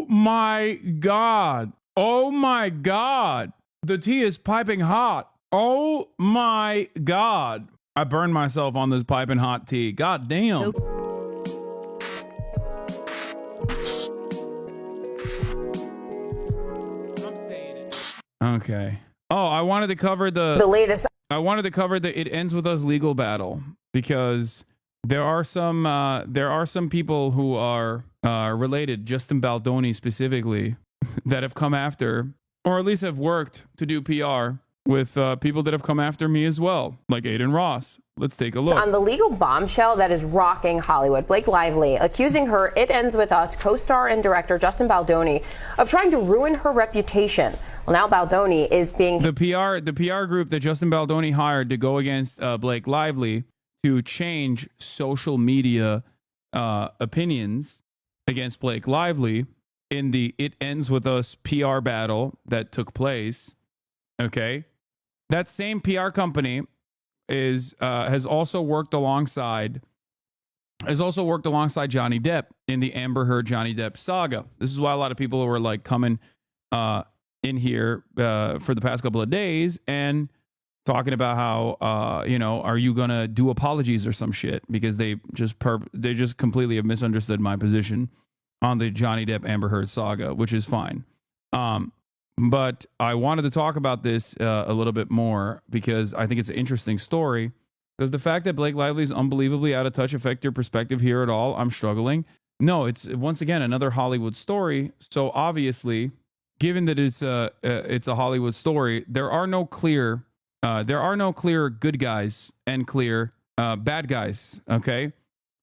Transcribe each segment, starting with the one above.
Oh my God. Oh my God. The tea is piping hot. Oh my God. I burned myself on this piping hot tea. God damn. Okay. Oh, I wanted to cover the latest. I wanted to cover the "It Ends With Us" legal battle because there are some people who are related, Justin Baldoni specifically, that have come after, or at least have worked to do PR with people that have come after me as well, like Aiden Ross. Let's take a look. On the legal bombshell that is rocking Hollywood, Blake Lively accusing her "It Ends With Us" co-star and director Justin Baldoni of trying to ruin her reputation. Well, now Baldoni is being... The PR group that Justin Baldoni hired to go against Blake Lively to change social media opinions against Blake Lively in the "It Ends With Us" PR battle that took place. Okay. That same PR company has also worked alongside Johnny Depp in the Amber Heard Johnny Depp saga. This is why a lot of people were like coming in here for the past couple of days and talking about how are you gonna do apologies or some shit, because they just completely have misunderstood my position on the Johnny Depp Amber Heard saga, which is fine. But I wanted to talk about this a little bit more because I think it's an interesting story. Does the fact that Blake Lively is unbelievably out of touch affect your perspective here at all? I'm struggling. No, it's once again another Hollywood story. So obviously, given that it's a Hollywood story, there are no clear good guys and clear bad guys. Okay,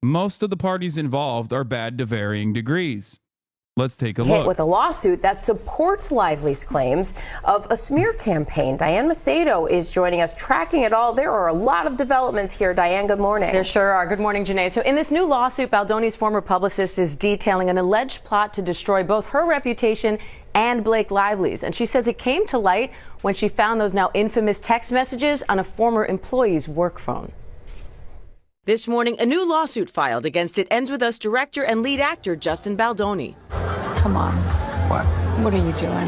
most of the parties involved are bad to varying degrees. Let's take a look. Hit with a lawsuit that supports Lively's claims of a smear campaign. Diane Macedo is joining us, tracking it all. There are a lot of developments here. Diane, good morning. There sure are. Good morning, Janae. So in this new lawsuit, Baldoni's former publicist is detailing an alleged plot to destroy both her reputation and Blake Lively's. And she says it came to light when she found those now infamous text messages on a former employee's work phone. This morning, a new lawsuit filed against "It Ends With Us" director and lead actor Justin Baldoni. Come on. What? What are you doing?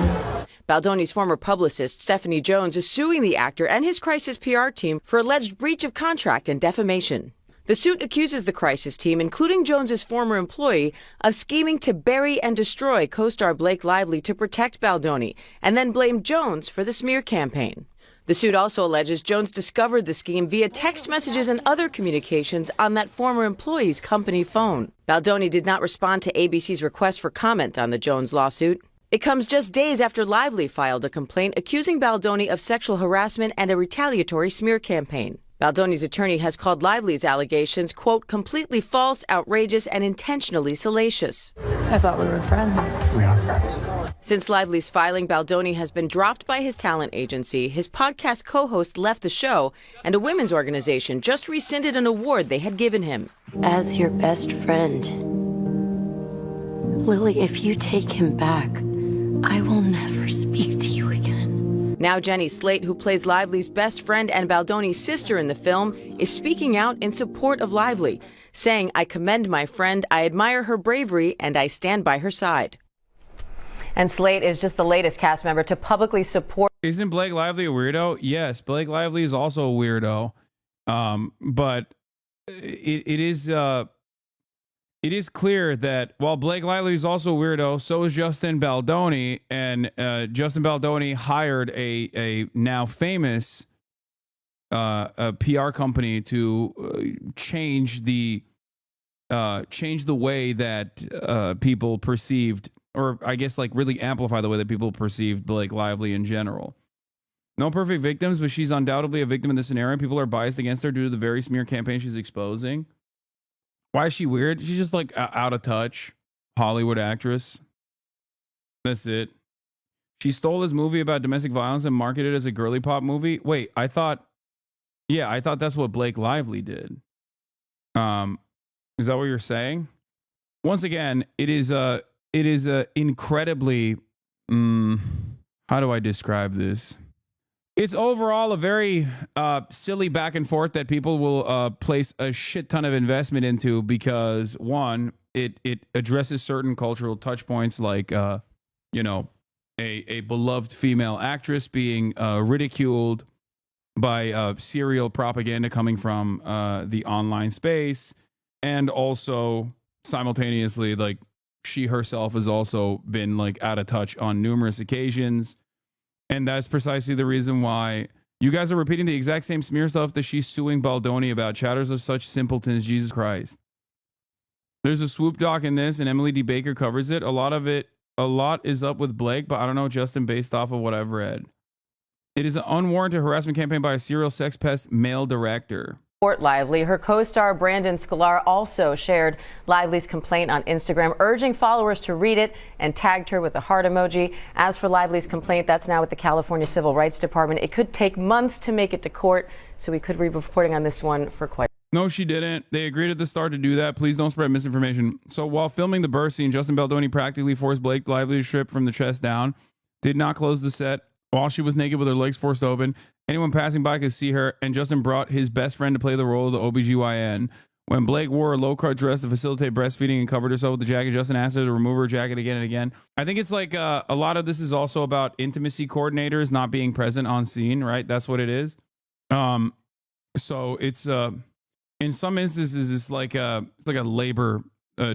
Baldoni's former publicist, Stephanie Jones, is suing the actor and his crisis PR team for alleged breach of contract and defamation. The suit accuses the crisis team, including Jones's former employee, of scheming to bury and destroy co-star Blake Lively to protect Baldoni, and then blame Jones for the smear campaign. The suit also alleges Jones discovered the scheme via text messages and other communications on that former employee's company phone. Baldoni did not respond to ABC's request for comment on the Jones lawsuit. It comes just days after Lively filed a complaint accusing Baldoni of sexual harassment and a retaliatory smear campaign. Baldoni's attorney has called Lively's allegations, quote, completely false, outrageous, and intentionally salacious. I thought we were friends. We are friends. Since Lively's filing, Baldoni has been dropped by his talent agency, his podcast co-host left the show, and a women's organization just rescinded an award they had given him. As your best friend, Lily, if you take him back, I will never speak to you again. Now Jenny Slate, who plays Lively's best friend and Baldoni's sister in the film, is speaking out in support of Lively, saying, "I commend my friend, I admire her bravery, and I stand by her side." And Slate is just the latest cast member to publicly support. Isn't Blake Lively a weirdo? Yes, Blake Lively is also a weirdo. But it is clear that while Blake Lively is also a weirdo, so is Justin Baldoni, and Justin Baldoni hired a now famous a PR company to change the way that people perceived, or I guess like really amplify the way that people perceived Blake Lively in general. No perfect victims, but she's undoubtedly a victim in this scenario. People are biased against her due to the very smear campaign she's exposing. Why is she weird? She's just like out of touch Hollywood actress. That's it. She stole his movie about domestic violence and marketed it as a girly pop movie. Wait, I thought that's what Blake Lively did. Is that what you're saying? Once again, it is incredibly, how do I describe this? It's overall a very silly back and forth that people will place a shit ton of investment into because, one, it addresses certain cultural touch points, like you know, a beloved female actress being ridiculed by serial propaganda coming from the online space, and also simultaneously, like, she herself has also been like out of touch on numerous occasions. And that's precisely the reason why you guys are repeating the exact same smear stuff that she's suing Baldoni about. Chatters of such simpletons, Jesus Christ. There's a swoop doc in this, and Emily D. Baker covers it. A lot is up with Blake, but I don't know, Justin, based off of what I've read. It is an unwarranted harassment campaign by a serial sex pest male director. Lively. Her co-star Brandon Scalar also shared Lively's complaint on Instagram, urging followers to read it, and tagged her with the heart emoji. As for Lively's complaint, that's now with the California Civil Rights Department. It could take months to make it to court, so we could be reporting on this one for quite. No, she didn't. They agreed at the start to do that. Please don't spread misinformation. So while filming the birth scene, Justin Baldoni practically forced Blake Lively to strip from the chest down, did not close the set while she was naked with her legs forced open. Anyone passing by could see her, and Justin brought his best friend to play the role of the OBGYN. When Blake wore a low-cut dress to facilitate breastfeeding and covered herself with the jacket, Justin asked her to remove her jacket again and again. I think it's like a lot of this is also about intimacy coordinators not being present on scene, right? That's what it is. So it's in some instances it's like a labor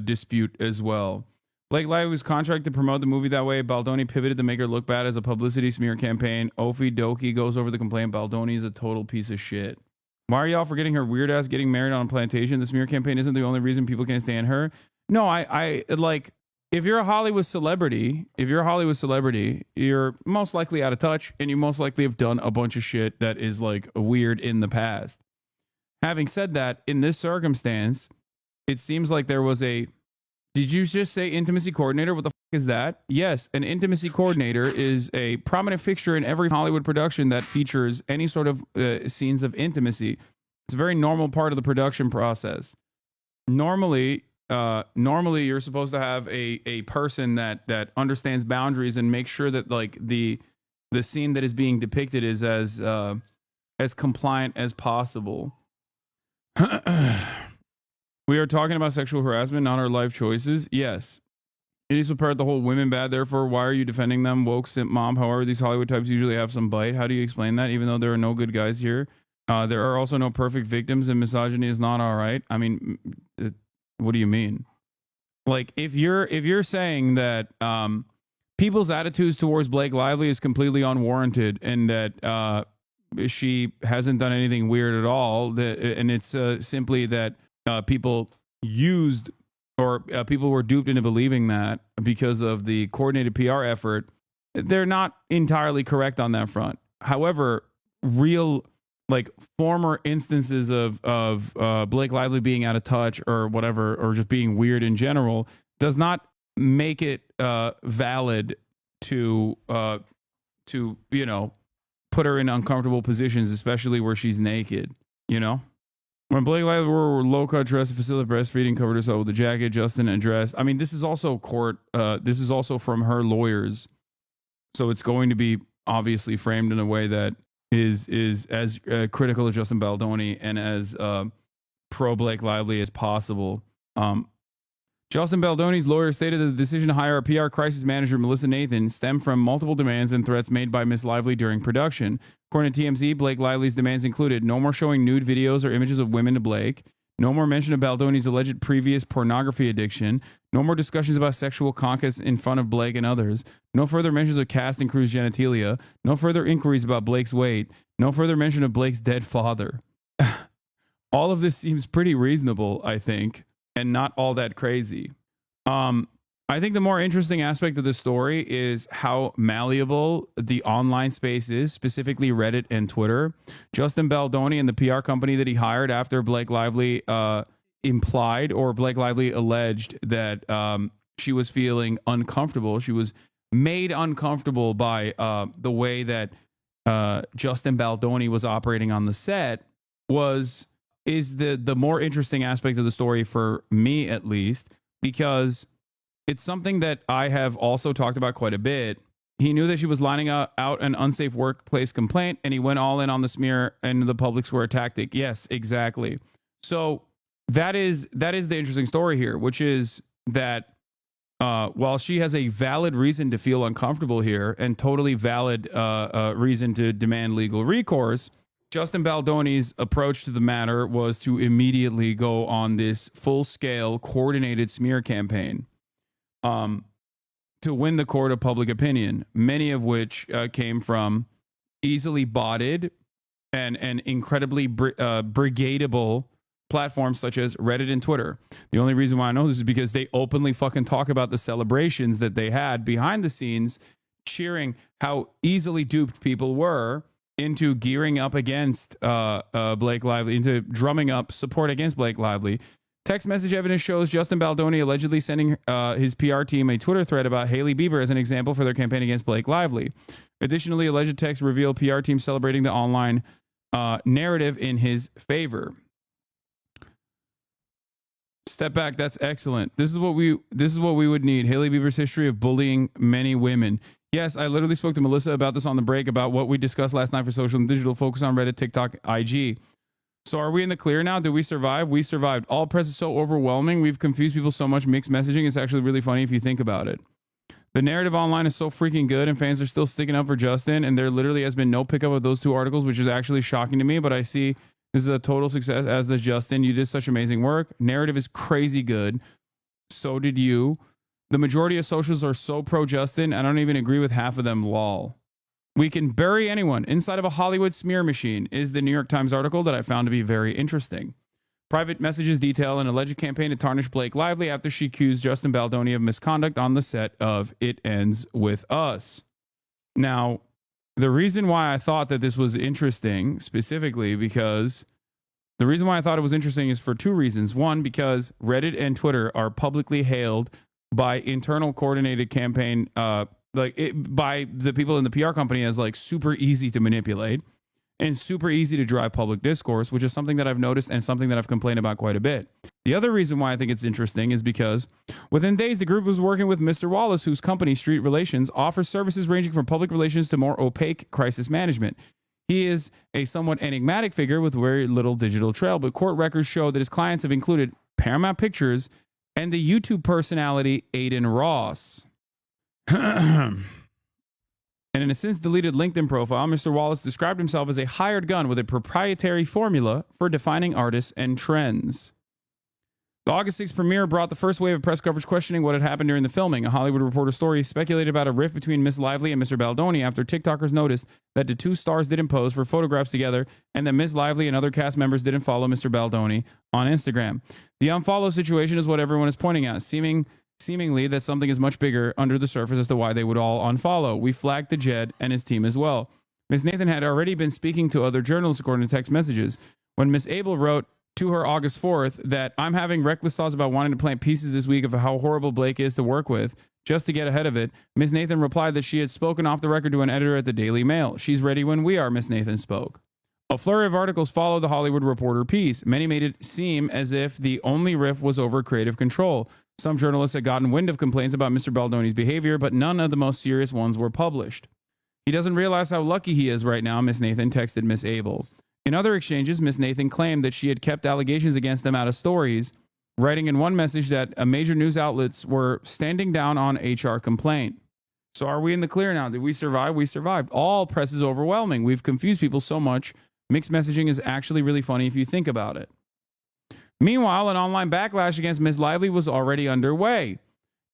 dispute as well. Blake Lively was contracted to promote the movie that way. Baldoni pivoted to make her look bad as a publicity smear campaign. Ophie Dokie goes over the complaint. Baldoni is a total piece of shit. Why are y'all forgetting her weird ass getting married on a plantation? The smear campaign isn't the only reason people can't stand her. No, I like, if you're a Hollywood celebrity, you're most likely out of touch, and you most likely have done a bunch of shit that is like weird in the past. Having said that, in this circumstance, it seems like there was a... Did you just say intimacy coordinator? What the fuck is that? Yes, an intimacy coordinator is a prominent fixture in every Hollywood production that features any sort of scenes of intimacy. It's a very normal part of the production process. Normally you're supposed to have a person that understands boundaries and makes sure that like the scene that is being depicted is as compliant as possible. We are talking about sexual harassment, not our life choices. Yes. It is apart the whole women bad, therefore why are you defending them? Woke simp mom. However, these Hollywood types usually have some bite. How do you explain that? Even though there are no good guys here, there are also no perfect victims, and misogyny is not all right. I mean, what do you mean? Like, if you're saying that people's attitudes towards Blake Lively is completely unwarranted, and that she hasn't done anything weird at all, and it's simply that people used, or people were duped into believing that because of the coordinated PR effort, they're not entirely correct on that front. However, real, like, former instances of Blake Lively being out of touch or whatever, or just being weird in general, does not make it valid to you know, put her in uncomfortable positions, especially where she's naked, you know? When Blake Lively wore a low-cut dress to facilitate breastfeeding, covered herself with a jacket, Justin addressed. I mean, this is also court. This is also from her lawyers, so it's going to be obviously framed in a way that is as critical of Justin Baldoni and as pro Blake Lively as possible. Justin Baldoni's lawyer stated that the decision to hire a PR crisis manager, Melissa Nathan, stemmed from multiple demands and threats made by Miss Lively during production. According to TMZ, Blake Lively's demands included no more showing nude videos or images of women to Blake, no more mention of Baldoni's alleged previous pornography addiction, no more discussions about sexual conquest in front of Blake and others, no further mentions of cast and crew's genitalia, no further inquiries about Blake's weight, no further mention of Blake's dead father. All of this seems pretty reasonable, I think, and not all that crazy. I think the more interesting aspect of the story is how malleable the online space is, specifically Reddit and Twitter. Justin Baldoni and the PR company that he hired after Blake Lively implied, or Blake Lively alleged, that she was feeling uncomfortable. She was made uncomfortable by the way that Justin Baldoni was operating on the set is the more interesting aspect of the story for me, at least, because it's something that I have also talked about quite a bit. He knew that she was lining out an unsafe workplace complaint, and he went all in on the smear and the public square tactic. Yes, exactly. So that is the interesting story here, which is that while she has a valid reason to feel uncomfortable here and totally valid reason to demand legal recourse, Justin Baldoni's approach to the matter was to immediately go on this full-scale coordinated smear campaign to win the court of public opinion, many of which came from easily botted and incredibly brigadeable platforms such as Reddit and Twitter. The only reason why I know this is because they openly fucking talk about the celebrations that they had behind the scenes, cheering how easily duped people were into gearing up against Blake Lively, into drumming up support against Blake Lively. Text message evidence shows Justin Baldoni allegedly sending his PR team a Twitter thread about Hailey Bieber as an example for their campaign against Blake Lively. Additionally, alleged texts reveal PR team celebrating the online narrative in his favor. Step back. That's excellent. This is what we would need. Hailey Bieber's history of bullying many women. Yes, I literally spoke to Melissa about this on the break about what we discussed last night for social and digital. Focus on Reddit, TikTok, IG. So are we in the clear now? Did we survive? We survived. All press is so overwhelming. We've confused people so much. Mixed messaging. It's actually really funny if you think about it. The narrative online is so freaking good and fans are still sticking up for Justin, and there literally has been no pickup of those two articles, which is actually shocking to me, but I see this is a total success, as does Justin. You did such amazing work. Narrative is crazy good. So did you. The majority of socials are so pro-Justin, I don't even agree with half of them, lol. We can bury anyone inside of a Hollywood smear machine is the New York Times article that I found to be very interesting. Private messages detail an alleged campaign to tarnish Blake Lively after she accused Justin Baldoni of misconduct on the set of It Ends With Us. Now, the reason why I thought that this was interesting specifically because the reason why I thought it was interesting is for two reasons. One, because Reddit and Twitter are publicly hailed by internal coordinated campaign, by the people in the PR company as like super easy to manipulate and super easy to drive public discourse, which is something that I've noticed and something that I've complained about quite a bit. The other reason why I think it's interesting is because within days, the group was working with Mr. Wallace, whose company, Street Relations, offers services ranging from public relations to more opaque crisis management. He is a somewhat enigmatic figure with very little digital trail, but court records show that his clients have included Paramount Pictures and the YouTube personality Aiden Ross. And in a since deleted LinkedIn profile, Mr. Wallace described himself as a hired gun with a proprietary formula for defining artists and trends. The August 6th premiere brought the first wave of press coverage questioning what had happened during the filming. A Hollywood Reporter story speculated about a rift between Miss Lively and Mr. Baldoni after TikTokers noticed that the two stars didn't pose for photographs together and that Miss Lively and other cast members didn't follow Mr. Baldoni on Instagram. The unfollow situation is what everyone is pointing at, seemingly that something is much bigger under the surface as to why they would all unfollow. We flagged the Jed and his team as well. Ms. Nathan had already been speaking to other journalists according to text messages. When Ms. Abel wrote to her August 4th that I'm having reckless thoughts about wanting to plant pieces this week of how horrible Blake is to work with, just to get ahead of it, Ms. Nathan replied that she had spoken off the record to an editor at the Daily Mail. She's ready when we are, Ms. Nathan spoke. A flurry of articles followed the Hollywood Reporter piece. Many made it seem as if the only rift was over creative control. Some journalists had gotten wind of complaints about Mr. Baldoni's behavior, but none of the most serious ones were published. He doesn't realize how lucky he is right now, Miss Nathan texted Miss Abel. In other exchanges, Miss Nathan claimed that she had kept allegations against him out of stories, writing in one message that major news outlets were standing down on HR complaint. So are we in the clear now? Did we survive? We survived. All press is overwhelming. We've confused people so much. Mixed messaging is actually really funny if you think about it. Meanwhile, an online backlash against Ms. Lively was already underway.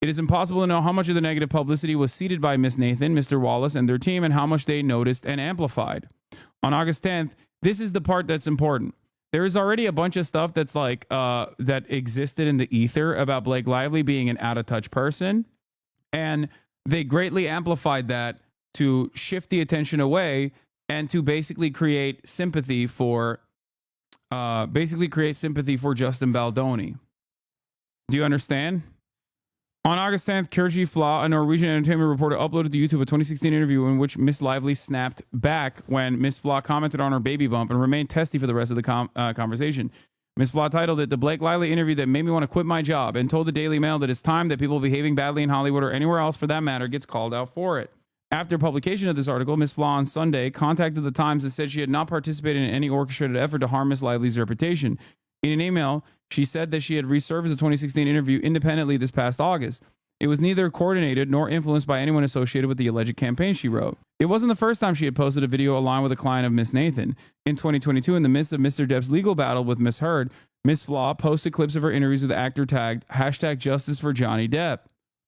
It is impossible to know how much of the negative publicity was seeded by Ms. Nathan, Mr. Wallace, and their team, and how much they noticed and amplified. On August 10th, this is the part that's important. There is already a bunch of stuff that's like that existed in the ether about Blake Lively being an out-of-touch person, and they greatly amplified that to shift the attention away and to basically create sympathy for Justin Baldoni. Do you understand? On August 10th, Kjersti Fla, a Norwegian entertainment reporter, uploaded to YouTube a 2016 interview in which Miss Lively snapped back when Miss Fla commented on her baby bump and remained testy for the rest of the conversation. Miss Fla titled it "The Blake Lively Interview That Made Me Want to Quit My Job" and told the Daily Mail that it's time that people behaving badly in Hollywood or anywhere else for that matter gets called out for it. After publication of this article, Miss Fla on Sunday contacted the Times and said she had not participated in any orchestrated effort to harm Miss Lively's reputation. In an email, She said that she had resurfaced a 2016 interview independently this past August. It was neither coordinated nor influenced by anyone associated with the alleged campaign, she wrote. It wasn't the first time she had posted a video aligned with a client of Miss Nathan. In 2022, in the midst of Mr. Depp's legal battle with Miss Heard, Miss Flaw posted clips of her interviews with the actor tagged #Justice for Johnny Depp.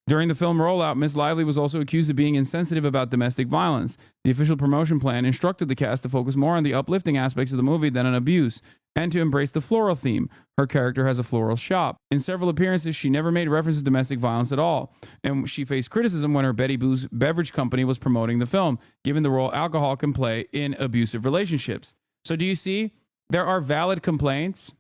During the film rollout, Miss Lively was also accused of being insensitive about domestic violence. The official promotion plan instructed the cast to focus more on the uplifting aspects of the movie than on abuse, and to embrace the floral theme. Her character has a floral shop. In several appearances, she never made reference to domestic violence at all, and she faced criticism when her Betty Boo's beverage company was promoting the film, given the role alcohol can play in abusive relationships. So do you see? There are valid complaints.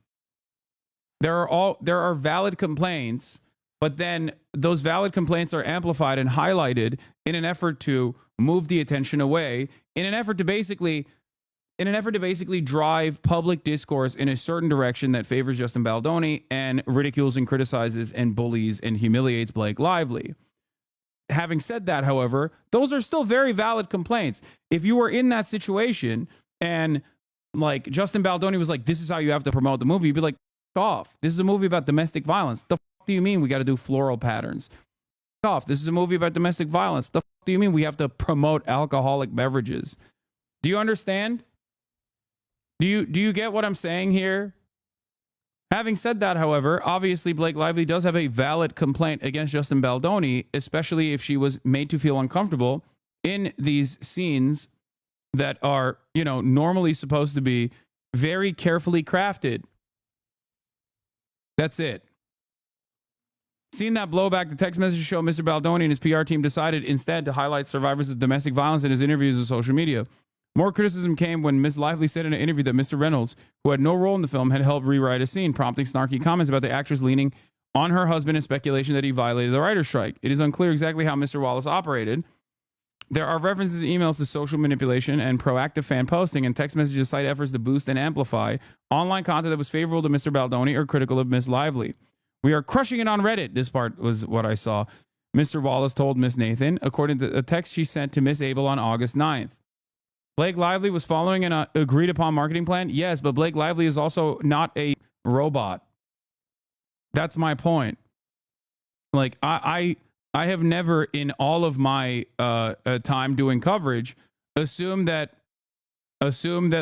There are valid complaints, but then those valid complaints are amplified and highlighted in an effort to move the attention away, in an effort to basically drive public discourse in a certain direction that favors Justin Baldoni and ridicules and criticizes and bullies and humiliates Blake Lively. Having said that, however, those are still very valid complaints. If you were in that situation and like Justin Baldoni was like, this is how you have to promote the movie, you'd be like, off. This is a movie about domestic violence. The fuck do you mean we got to do floral patterns? Off. This is a movie about domestic violence. The fuck do you mean we have to promote alcoholic beverages? Do you understand? Do you get what I'm saying here? Having said that, however, obviously Blake Lively does have a valid complaint against Justin Baldoni, especially if she was made to feel uncomfortable in these scenes that are, normally supposed to be very carefully crafted. That's it. Seeing that blowback, the text message show Mr. Baldoni and his PR team decided instead to highlight survivors of domestic violence in his interviews with social media. More criticism came when Ms. Lively said in an interview that Mr. Reynolds, who had no role in the film, had helped rewrite a scene, prompting snarky comments about the actress leaning on her husband and speculation that he violated the writer's strike. It is unclear exactly how Mr. Wallace operated. There are references in emails to social manipulation and proactive fan posting, and text messages cite efforts to boost and amplify online content that was favorable to Mr. Baldoni or critical of Ms. Lively. We are crushing it on Reddit. This part was what I saw. Mr. Wallace told Miss Nathan, according to a text she sent to Miss Abel on August 9th. Blake Lively was following an agreed upon marketing plan? Yes, but Blake Lively is also not a robot. That's my point. Like, I have never in all of my time doing coverage assumed that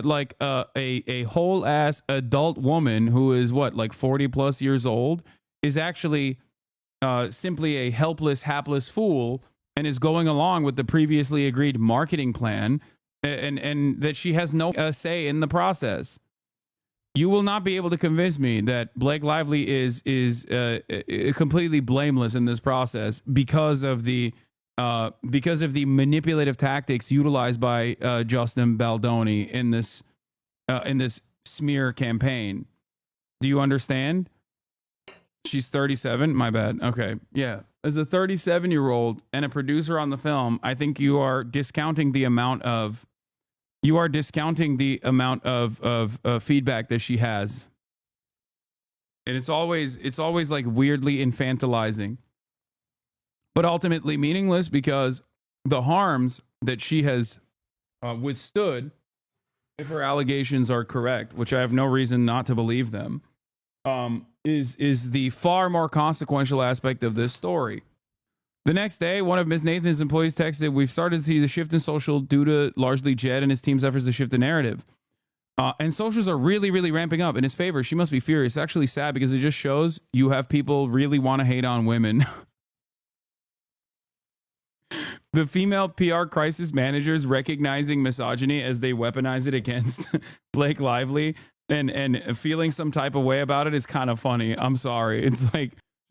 like a whole ass adult woman who is like 40 plus years old is actually simply a helpless, hapless fool and is going along with the previously agreed marketing plan, and that she has no say in the process. You will not be able to convince me that Blake Lively is completely blameless in this process because of the manipulative tactics utilized by Justin Baldoni in this smear campaign. Do you understand? She's 37. My bad. Okay, yeah. As a 37-year-old and a producer on the film, I think you are discounting the amount of feedback that she has, and it's always like weirdly infantilizing, but ultimately meaningless, because the harms that she has withstood, if her allegations are correct, which I have no reason not to believe them, is the far more consequential aspect of this story. The next day, one of Ms. Nathan's employees texted, "We've started to see the shift in social due to largely Jed and his team's efforts to shift the narrative. And socials are really, really ramping up in his favor. She must be furious." It's actually sad because it just shows you have people really want to hate on women. The female PR crisis managers recognizing misogyny as they weaponize it against Blake Lively and feeling some type of way about it is kind of funny. I'm sorry. It's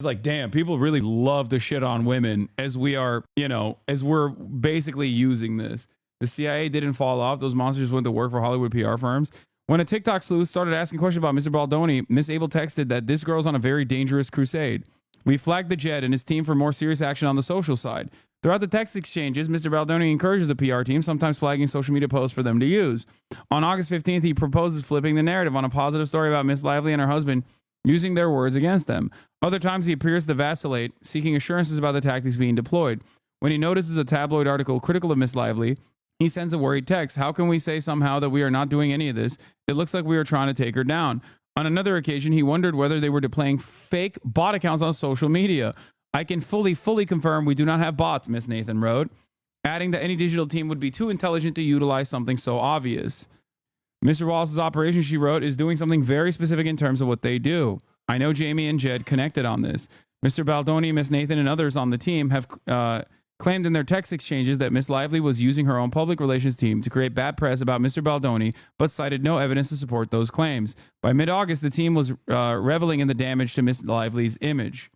like, damn, people really love to shit on women as we are, as we're basically using this. The CIA didn't fall off. Those monsters went to work for Hollywood PR firms. When a TikTok sleuth started asking questions about Mr. Baldoni, Miss Abel texted that this girl's on a very dangerous crusade. We flagged the Jed and his team for more serious action on the social side. Throughout the text exchanges, Mr. Baldoni encourages the PR team, sometimes flagging social media posts for them to use. On August 15th, he proposes flipping the narrative on a positive story about Miss Lively and her husband, using their words against them. Other times he appears to vacillate, seeking assurances about the tactics being deployed. When he notices a tabloid article critical of Miss Lively, he sends a worried text. "How can we say somehow that we are not doing any of this? It looks like we are trying to take her down." On another occasion, he wondered whether they were deploying fake bot accounts on social media. I can fully confirm we do not have bots, Miss Nathan wrote, adding that any digital team would be too intelligent to utilize something so obvious. Mr. Wallace's operation, she wrote, is doing something very specific in terms of what they do. I know Jamie and Jed connected on this. Mr. Baldoni, Miss Nathan, and others on the team have claimed in their text exchanges that Miss Lively was using her own public relations team to create bad press about Mr. Baldoni, but cited no evidence to support those claims. By mid-August, the team was reveling in the damage to Miss Lively's image.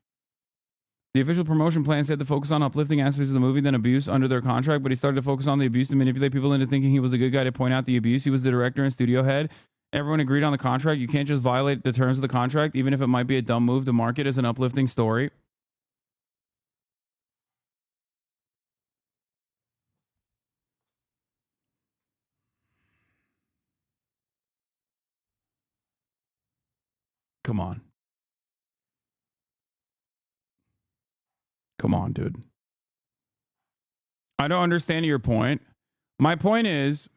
The official promotion plan said to focus on uplifting aspects of the movie than abuse under their contract, but he started to focus on the abuse to manipulate people into thinking he was a good guy to point out the abuse. He was the director and studio head. Everyone agreed on the contract. You can't just violate the terms of the contract, even if it might be a dumb move to market as an uplifting story. Come on. Come on, dude. I don't understand your point. My point is,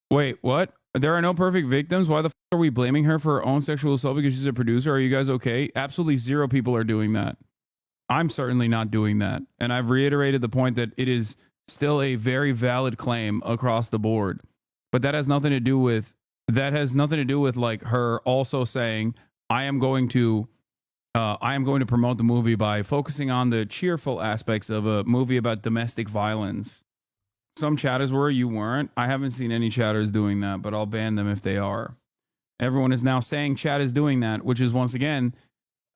wait, what? There are no perfect victims. Why the f are we blaming her for her own sexual assault because she's a producer? Are you guys okay? Absolutely zero people are doing that. I'm certainly not doing that. And I've reiterated the point that it is still a very valid claim across the board. But that has nothing to do with like her also saying, I am going to promote the movie by focusing on the cheerful aspects of a movie about domestic violence. Some chatters were, you weren't. I haven't seen any chatters doing that, but I'll ban them if they are. Everyone is now saying chat is doing that, which is once again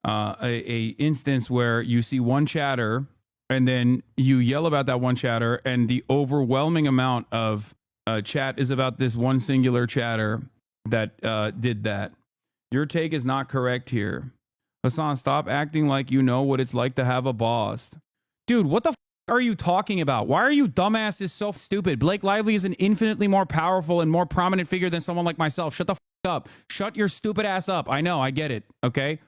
a instance where you see one chatter and then you yell about that one chatter, and the overwhelming amount of chat is about this one singular chatter that did that. Your take is not correct here. Hasan, stop acting like you know what it's like to have a boss. Dude, what the f are you talking about? Why are you dumbasses so stupid? Blake Lively is an infinitely more powerful and more prominent figure than someone like myself. Shut the f up. Shut your stupid ass up. I know, I get it, okay?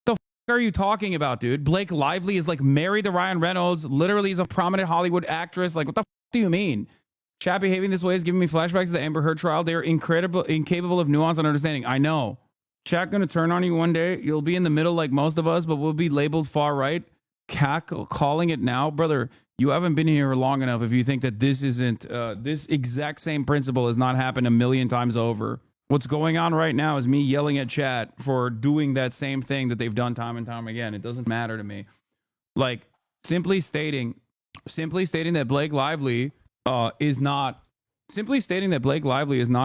The f are you talking about, dude? Blake Lively is like married to Ryan Reynolds, literally is a prominent Hollywood actress. Like, what the f do you mean? Chat behaving this way is giving me flashbacks to the Amber Heard trial. They are incapable of nuance and understanding. I know. Chat gonna turn on you one day. You'll be in the middle like most of us, but we'll be labeled far right. Calling it now, brother. You haven't been here long enough if you think that this isn't this exact same principle has not happened a million times over. What's going on right now is me yelling at chat for doing that same thing that they've done time and time again. It doesn't matter to me. Like simply stating that Blake Lively is not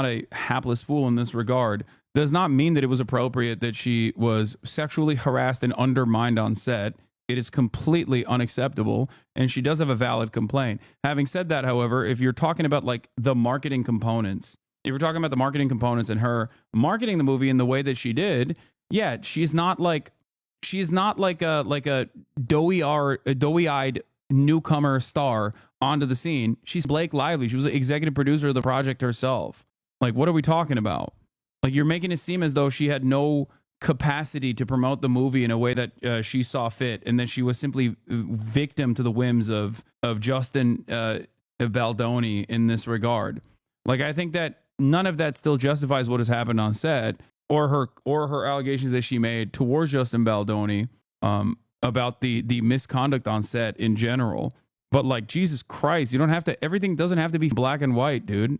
a hapless fool in this regard does not mean that it was appropriate that she was sexually harassed and undermined on set. It is completely unacceptable, and she does have a valid complaint. Having said that, however, if you're talking about like the marketing components, and her marketing the movie in the way that she did, yeah, she's not like a doughy-eyed newcomer star onto the scene. She's Blake Lively. She was the executive producer of the project herself. Like, what are we talking about? Like, you're making it seem as though she had no capacity to promote the movie in a way that she saw fit, and that she was simply victim to the whims of Justin Baldoni in this regard. Like, I think that none of that still justifies what has happened on set, or her allegations that she made towards Justin Baldoni about the misconduct on set in general. But like, Jesus Christ, everything doesn't have to be black and white, dude.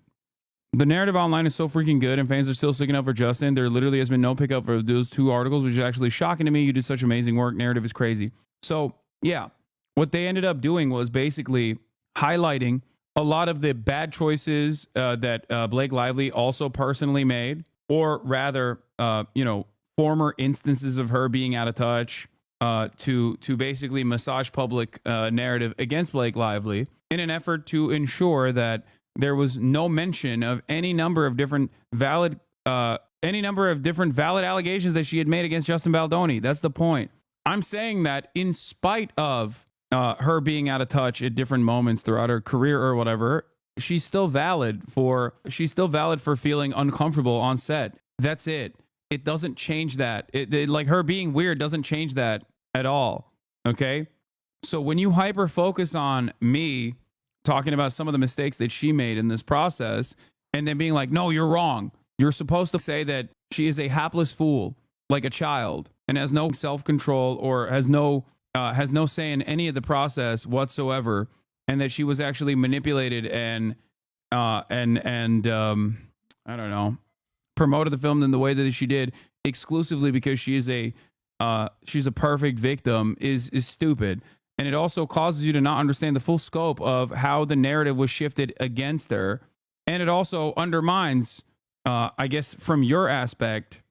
The narrative online is so freaking good, and fans are still sticking up for Justin. There literally has been no pickup for those two articles, which is actually shocking to me. You did such amazing work. Narrative is crazy. So, yeah, what they ended up doing was basically highlighting a lot of the bad choices that Blake Lively also personally made, or rather, former instances of her being out of touch, to basically massage public narrative against Blake Lively in an effort to ensure that there was no mention of any number of different valid allegations that she had made against Justin Baldoni. That's the point. I'm saying that in spite of her being out of touch at different moments throughout her career or whatever, she's still valid for feeling uncomfortable on set. That's it. It doesn't change that. Like, her being weird doesn't change that at all. Okay? So when you hyper focus on me talking about some of the mistakes that she made in this process, and then being like, no, you're wrong. You're supposed to say that she is a hapless fool. like a child and has no self-control or has no say in any of the process whatsoever, and that she was actually manipulated and I don't know, promoted the film in the way that she did exclusively because she's a perfect victim is stupid. And it also causes you to not understand the full scope of how the narrative was shifted against her. And it also undermines, I guess, from your aspect,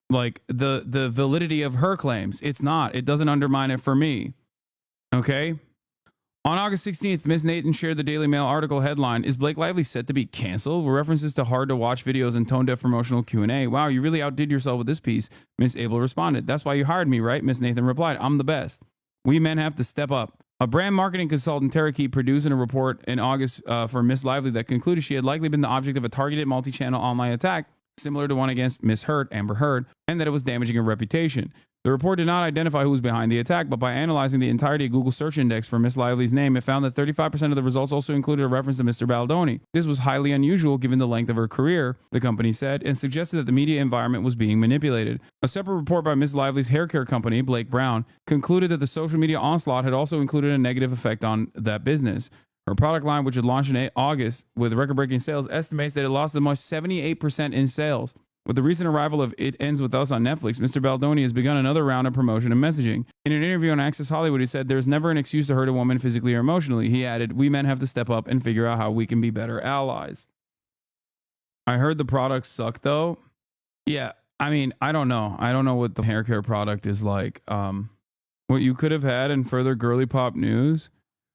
like the validity of her claims. It doesn't undermine it for me. Okay. On August 16th, Miss Nathan shared the Daily Mail article headline, "Is Blake Lively set to be canceled?" with references to hard-to-watch videos and tone-deaf promotional Q&A. "Wow, you really outdid yourself with this piece," Miss Abel responded. "That's why you hired me, right?" Miss Nathan replied. "I'm the best. We men have to step up." A brand marketing consultant, Tara Key, produced a report in August for Miss Lively that concluded she had likely been the object of a targeted multi-channel online attack similar to one against Miss Heard, Amber Heard, and that it was damaging her reputation. The report did not identify who was behind the attack, but by analyzing the entirety of Google search index for Miss Lively's name, it found that 35% of the results also included a reference to Mr. Baldoni. This was highly unusual given the length of her career, the company said, and suggested that the media environment was being manipulated. A separate report by Miss Lively's hair care company, Blake Brown, concluded that the social media onslaught had also included a negative effect on that business. Her product line, which had launched in August with record-breaking sales, estimates that it lost as much as 78% in sales. With the recent arrival of It Ends With Us on Netflix, Mr. Baldoni has begun another round of promotion and messaging. In an interview on Access Hollywood, he said, "There's never an excuse to hurt a woman physically or emotionally." He added, "We men have to step up and figure out how we can be better allies." I heard the products suck, though. Yeah, I mean, I don't know. I don't know what the hair care product is like. What you could have had in further girly pop news,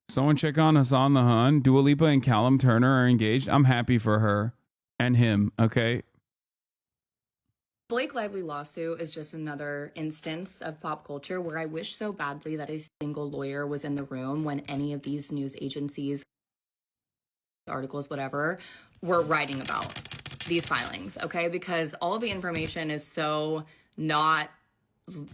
someone check on Hassan the Hun. Dua Lipa and Callum Turner are engaged. I'm happy for her and him, okay? Blake Lively lawsuit is just another instance of pop culture where I wish so badly that a single lawyer was in the room when any of these news agencies, articles, whatever, were writing about these filings, okay? Because all of the information is so not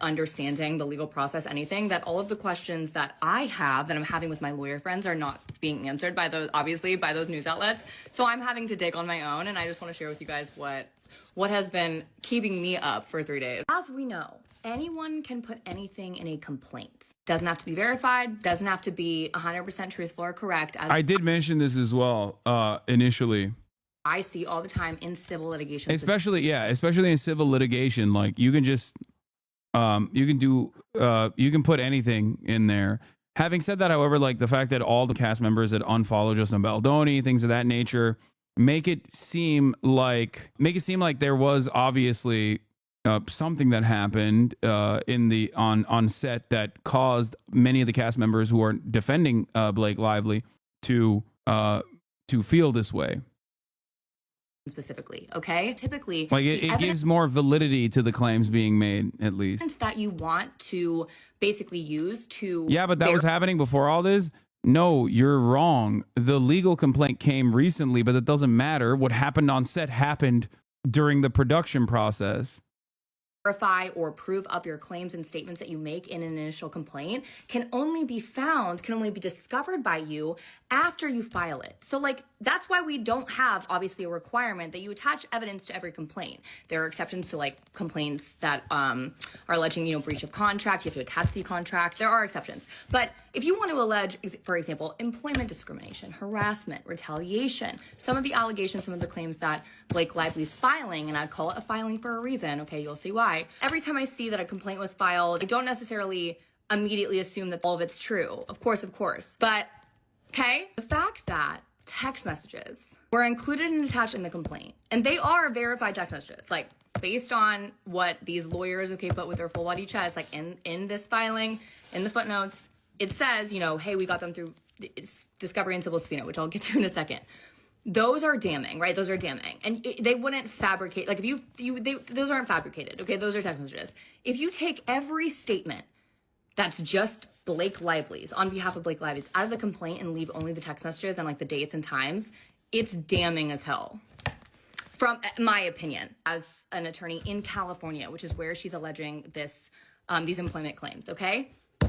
understanding the legal process, anything, that all of the questions that I have that I'm having with my lawyer friends are not being answered by those, obviously, by those news outlets. So I'm having to dig on my own, and I just want to share with you guys what has been keeping me up for 3 days. As we know, anyone can put anything in a complaint. Doesn't have to be verified, doesn't have to be 100% truthful or correct. As I did mention this as well initially. I see all the time in civil litigation. Especially in civil litigation, like you can just you can put anything in there. Having said that, however, like the fact that all the cast members that unfollow Justin Baldoni, things of that nature, make it seem like there was obviously something that happened on set that caused many of the cast members who are defending Blake Lively to feel this way. Specifically, okay? Typically, like it gives more validity to the claims being made, at least. That you want to basically use to... Yeah, but that was happening before all this? No, you're wrong. The legal complaint came recently, but it doesn't matter. What happened on set happened during the production process. Verify or prove up your claims and statements that you make in an initial complaint can only be discovered by you after you file it. So like, that's why we don't have obviously a requirement that you attach evidence to every complaint. There are exceptions to like complaints that are alleging, breach of contract. You have to attach the contract. There are exceptions. But if you want to allege, for example, employment discrimination, harassment, retaliation, some of the allegations, some of the claims that Blake Lively's filing, and I'd call it a filing for a reason, okay, you'll see why. Every time I see that a complaint was filed, I don't necessarily immediately assume that all of it's true. Of course. But, okay, the fact that text messages were included and attached in the complaint, and they are verified text messages, like based on what these lawyers, okay, put with their full body chest, like in this filing, in the footnotes, it says, hey, we got them through discovery and civil subpoena, which I'll get to in a second. Those are damning, right? Those are damning. And they wouldn't fabricate, like those aren't fabricated, okay? Those are text messages. If you take every statement that's just Blake Lively's, on behalf of Blake Lively's, out of the complaint and leave only the text messages and like the dates and times, it's damning as hell. From my opinion, as an attorney in California, which is where she's alleging these employment claims, okay?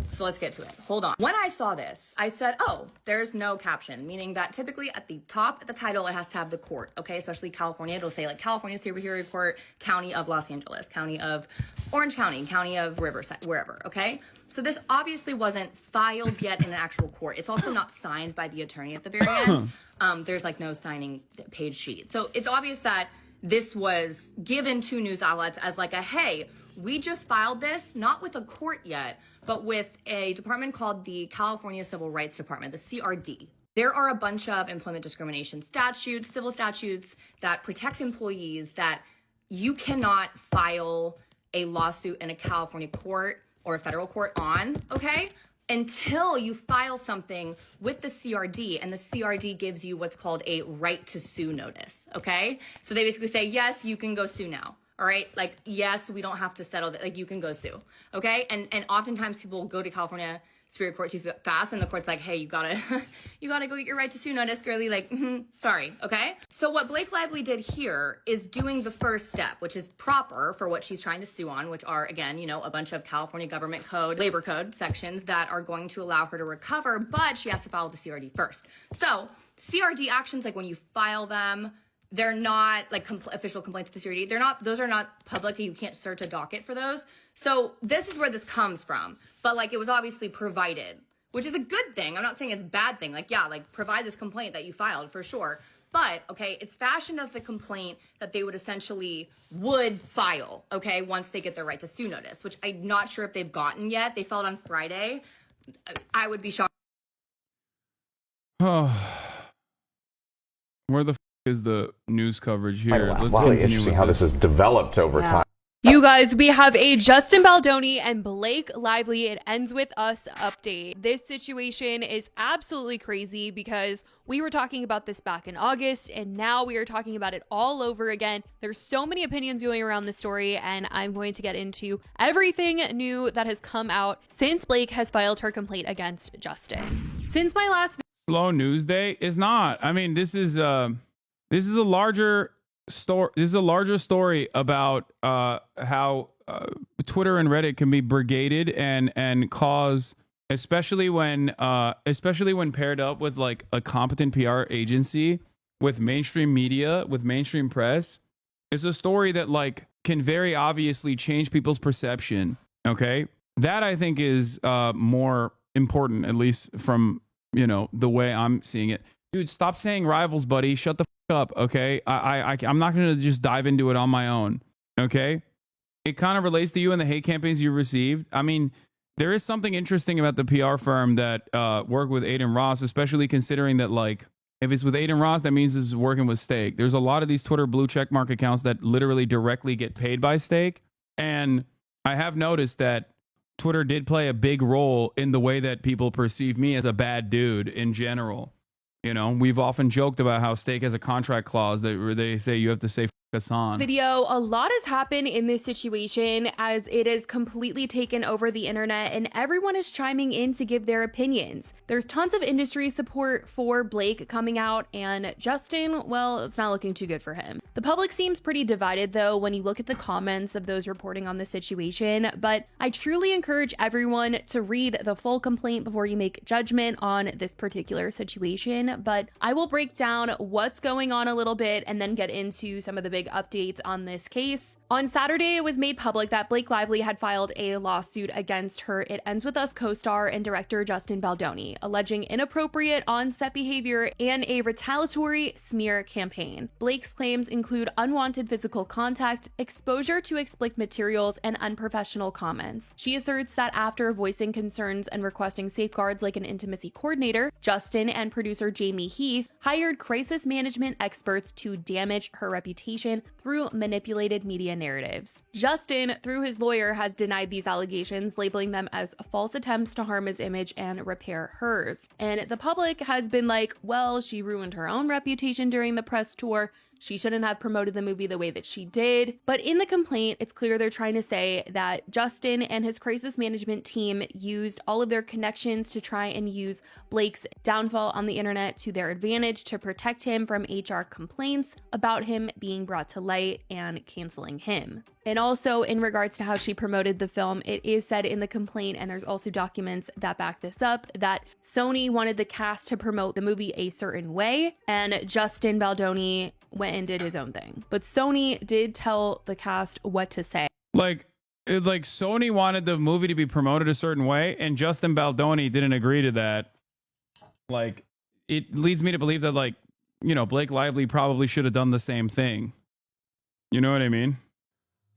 So let's get to it. Hold on. When I saw this, I said, oh, there's no caption, meaning that typically at the top, at the title, it has to have the court, okay? Especially California, it'll say like California Superior Court, County of Los Angeles, County of Orange County, County of Riverside, wherever, okay? So this obviously wasn't filed yet in an actual court. It's also not signed by the attorney at the very end. There's like no signing page sheet. So it's obvious that this was given to news outlets as like a, hey, we just filed this, not with a court yet, but with a department called the California Civil Rights Department, the CRD. There are a bunch of employment discrimination statutes, civil statutes that protect employees that you cannot file a lawsuit in a California court or a federal court on, okay? Until you file something with the CRD, and the CRD gives you what's called a right to sue notice, okay? So they basically say, yes, you can go sue now. All right, like, yes, we don't have to settle that. Like, you can go sue, okay? And oftentimes people go to California Superior Court too fast, and the court's like, hey, you gotta go get your right to sue notice, girly. Like, sorry, okay? So what Blake Lively did here is doing the first step, which is proper for what she's trying to sue on, which are, again, you know, a bunch of California government code, labor code sections that are going to allow her to recover, but she has to file the CRD first. So CRD actions, like when you file them, they're not like official complaint to the CRD. Those are not public. You can't search a docket for those. So this is where this comes from. But like, it was obviously provided, which is a good thing. I'm not saying it's a bad thing. Like, yeah, like provide this complaint that you filed for sure. But okay, it's fashioned as the complaint that they would file, okay, once they get their right to sue notice, which I'm not sure if they've gotten yet. They filed on Friday. I would be shocked. Oh, where the is the news coverage here? Let's continue interesting with how this has developed over time. You guys, we have a Justin Baldoni and Blake Lively It Ends With Us update. This situation is absolutely crazy because we were talking about this back in August and now we are talking about it all over again. There's so many opinions going around the story and I'm going to get into everything new that has come out since Blake has filed her complaint against Justin. Since my last slow news day is not. I mean, this is a larger story. This is a larger story about how Twitter and Reddit can be brigaded and cause, especially when paired up with like a competent PR agency, with mainstream media, with mainstream press. It's a story that like can very obviously change people's perception. Okay, that I think is more important, at least from, you know, the way I'm seeing it. Dude, stop saying rivals, buddy. Shut the f up, okay? I'm not going to just dive into it on my own, okay? It kind of relates to you and the hate campaigns you received. I mean, there is something interesting about the PR firm that worked with Aiden Ross, especially considering that, like, if it's with Aiden Ross, that means it's working with Stake. There's a lot of these Twitter blue checkmark accounts that literally directly get paid by Stake. And I have noticed that Twitter did play a big role in the way that people perceive me as a bad dude in general. You know, we've often joked about how Stake has a contract clause where they say you have to say Hassan. Video, a lot has happened in this situation as it has completely taken over the internet and everyone is chiming in to give their opinions. There's tons of industry support for Blake coming out, and Justin, well, it's not looking too good for him. The public seems pretty divided though when you look at the comments of those reporting on the situation, but I truly encourage everyone to read the full complaint before you make judgment on this particular situation. But I will break down what's going on a little bit and then get into some of the big updates on this case. On Saturday, it was made public that Blake Lively had filed a lawsuit against her It Ends With Us co-star and director Justin Baldoni, alleging inappropriate on-set behavior and a retaliatory smear campaign. Blake's claims include unwanted physical contact, exposure to explicit materials, and unprofessional comments. She asserts that after voicing concerns and requesting safeguards like an intimacy coordinator, Justin and producer Jamie Heath hired crisis management experts to damage her reputation through manipulated media narratives. Justin, through his lawyer, has denied these allegations, labeling them as false attempts to harm his image and repair hers. And the public has been like, well, she ruined her own reputation during the press tour. She shouldn't have promoted the movie the way that she did. But in the complaint, it's clear they're trying to say that Justin and his crisis management team used all of their connections to try and use Blake's downfall on the internet to their advantage to protect him from HR complaints about him being brought to light and canceling him. And also in regards to how she promoted the film, it is said in the complaint, and there's also documents that back this up, that Sony wanted the cast to promote the movie a certain way, and Justin Baldoni went and did his own thing. But Sony did tell the cast what to say. Like Sony wanted the movie to be promoted a certain way, and Justin Baldoni didn't agree to that. Like, it leads me to believe that, like, you know, Blake Lively probably should have done the same thing. You know what I mean?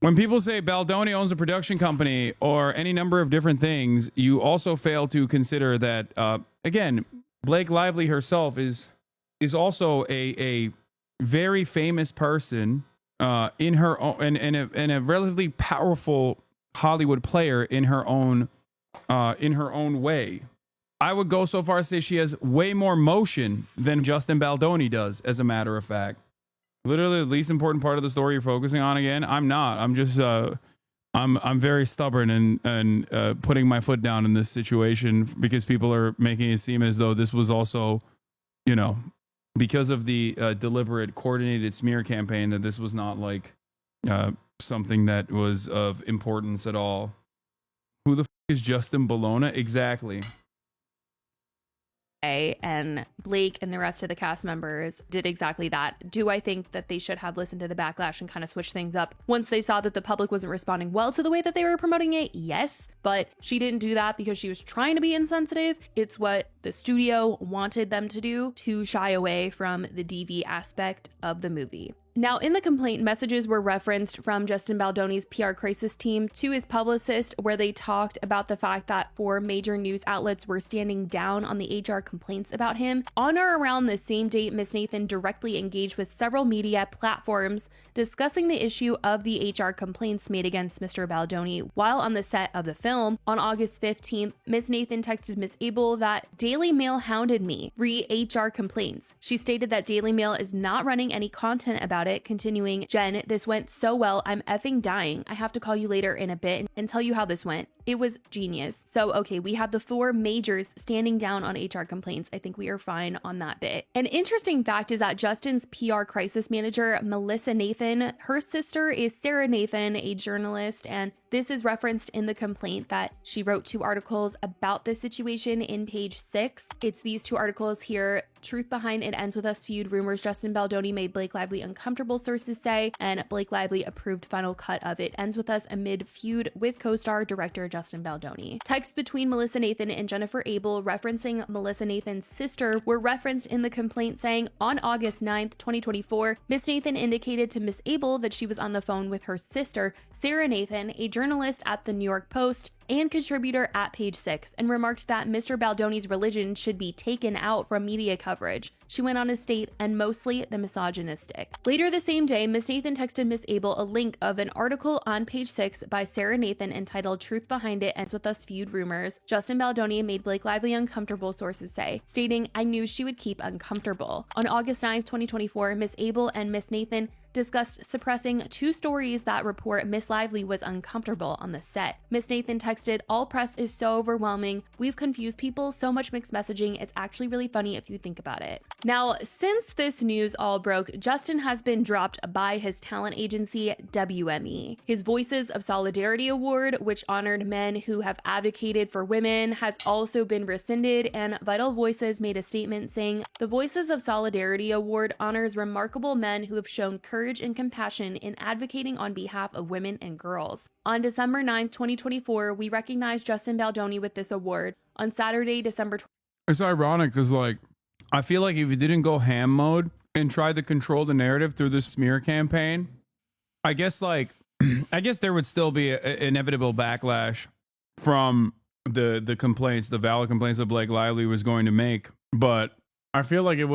When people say Baldoni owns a production company or any number of different things, you also fail to consider that, again, Blake Lively herself is also a very famous person in her own, and a relatively powerful Hollywood player in her own way. I would go so far as to say she has way more motion than Justin Baldoni does, as a matter of fact. Literally the least important part of the story you're focusing on again. I'm not. I'm just I'm very stubborn and putting my foot down in this situation because people are making it seem as though this was also, you know, because of the deliberate coordinated smear campaign, that this was not like something that was of importance at all. Who the f is Justin Bologna? Exactly. And Blake and the rest of the cast members did exactly that. Do I think that they should have listened to the backlash and kind of switched things up once they saw that the public wasn't responding well to the way that they were promoting it? Yes, but she didn't do that because she was trying to be insensitive. It's what the studio wanted them to do, to shy away from the DV aspect of the movie. Now, in the complaint, messages were referenced from Justin Baldoni's PR crisis team to his publicist, where they talked about the fact that 4 major news outlets were standing down on the HR complaints about him. On or around the same date, Miss Nathan directly engaged with several media platforms discussing the issue of the HR complaints made against Mr. Baldoni while on the set of the film. On August 15th, Miss Nathan texted Miss Abel that Daily Mail hounded me, re-HR complaints. She stated that Daily Mail is not running any content about it, continuing, Jen, this went so well, I'm effing dying. I have to call you later in a bit and tell you how this went. It was genius. So, okay, we have the 4 majors standing down on HR complaints. I think we are fine on that bit. An interesting fact is that Justin's PR crisis manager, Melissa Nathan, her sister is Sarah Nathan, a journalist, and this is referenced in the complaint that she wrote 2 articles about this situation in page 6. It's these 2 articles here. Truth Behind It Ends With Us feud rumors Justin Baldoni made Blake Lively uncomfortable, sources say, and Blake Lively approved final cut of It Ends With Us amid feud with co-star director Justin Baldoni. Texts between Melissa Nathan and Jennifer Abel referencing Melissa Nathan's sister were referenced in the complaint, saying, on August 9th, 2024, Miss Nathan indicated to Miss Abel that she was on the phone with her sister, Sarah Nathan, a journalist at the New York Post and contributor at Page 6, and remarked that Mr. Baldoni's religion should be taken out from media coverage. She went on to state, and mostly the misogynistic. Later the same day, Miss Nathan texted Miss Abel a link of an article on Page 6 by Sarah Nathan entitled Truth Behind It Ends With Us feud rumors. Justin Baldoni made Blake Lively uncomfortable, sources say, stating, I knew she would keep uncomfortable. On August 9th, 2024, Miss Abel and Miss Nathan discussed suppressing 2 stories that report Miss Lively was uncomfortable on the set. Miss Nathan texted, all press is so overwhelming. We've confused people, so much mixed messaging. It's actually really funny if you think about it. Now, since this news all broke, Justin has been dropped by his talent agency, WME. His Voices of Solidarity Award, which honored men who have advocated for women, has also been rescinded, and Vital Voices made a statement saying, the Voices of Solidarity Award honors remarkable men who have shown courage and compassion in advocating on behalf of women and girls. On December 9th, 2024, we recognized Justin Baldoni with this award. On Saturday, December 20th. It's ironic because, like, I feel like if you didn't go ham mode and try to control the narrative through this smear campaign, I guess there would still be an inevitable backlash from the complaints, the valid complaints that Blake Lively was going to make. But I feel like it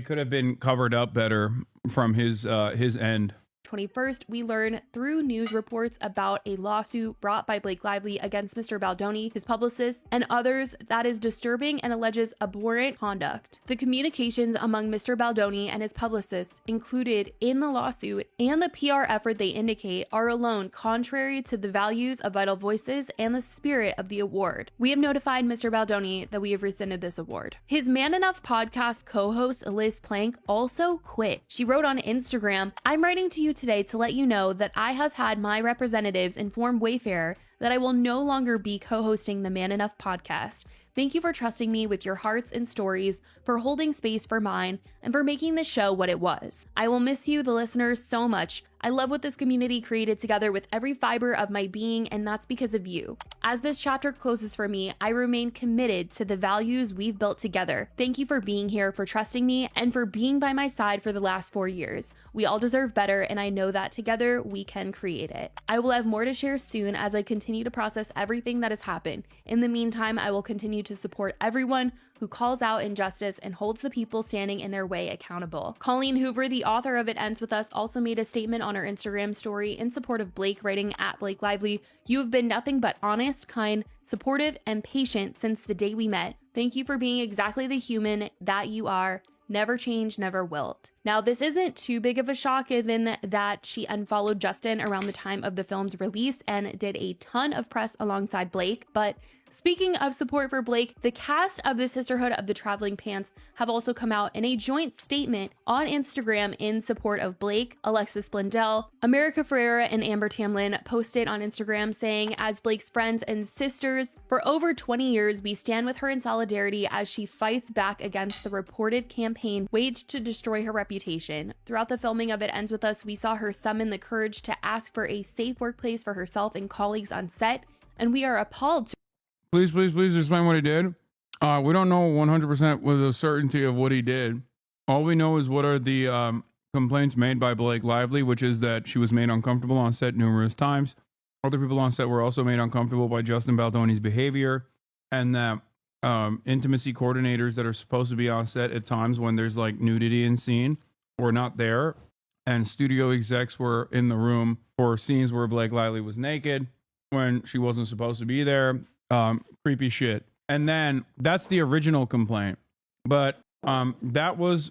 could have been covered up better from his end. 21st, we learn through news reports about a lawsuit brought by Blake Lively against Mr. Baldoni, his publicist, and others that is disturbing and alleges abhorrent conduct. The communications among Mr. Baldoni and his publicists included in the lawsuit and the PR effort they indicate are alone contrary to the values of Vital Voices and the spirit of the award. We have notified Mr. Baldoni that we have rescinded this award. His Man Enough podcast co-host Liz Plank also quit. She wrote on Instagram, "I'm writing to you today to let you know that I have had my representatives inform Wayfarer that I will no longer be co-hosting the Man Enough podcast. Thank you for trusting me with your hearts and stories, for holding space for mine, and for making this show what it was. I will miss you, the listeners, so much. I love what this community created together with every fiber of my being, and that's because of you. As this chapter closes for me, I remain committed to the values we've built together. Thank you for being here, for trusting me, and for being by my side for the last 4 years. We all deserve better, and I know that together we can create it. I will have more to share soon as I continue to process everything that has happened. In the meantime, I will continue to support everyone who calls out injustice and holds the people standing in their way accountable." Colleen Hoover, the author of It Ends With Us, also made a statement on her Instagram story in support of Blake, writing at Blake Lively, "You have been nothing but honest, kind, supportive, and patient since the day we met. Thank you for being exactly the human that you are. Never change, never wilt." Now, this isn't too big of a shock given that she unfollowed Justin around the time of the film's release and did a ton of press alongside Blake. But speaking of support for Blake, the cast of the Sisterhood of the Traveling Pants have also come out in a joint statement on Instagram in support of Blake. Alexis Blundell, America Ferrera, and Amber Tamlin posted on Instagram saying, "As Blake's friends and sisters, for over 20 years, we stand with her in solidarity as she fights back against the reported campaign waged to destroy her reputation. Throughout the filming of It Ends With Us, we saw her summon the courage to ask for a safe workplace for herself and colleagues on set, and we are appalled to..." Please explain what he did. We don't know 100% with a certainty of what he did. All we know is what are the complaints made by Blake Lively, which is that she was made uncomfortable on set numerous times. Other people on set were also made uncomfortable by Justin Baldoni's behavior, and that intimacy coordinators that are supposed to be on set at times when there's like nudity in scene were not there, and studio execs were in the room for scenes where Blake Lively was naked when she wasn't supposed to be there. Creepy shit. And then that's the original complaint, but that was,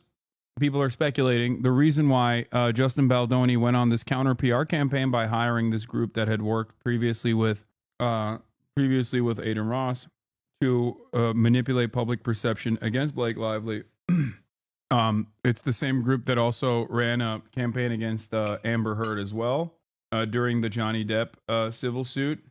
people are speculating, the reason why Justin Baldoni went on this counter PR campaign by hiring this group that had worked previously with Aiden Ross to manipulate public perception against Blake Lively. It's the same group that also ran a campaign against Amber Heard as well during the Johnny Depp civil suit.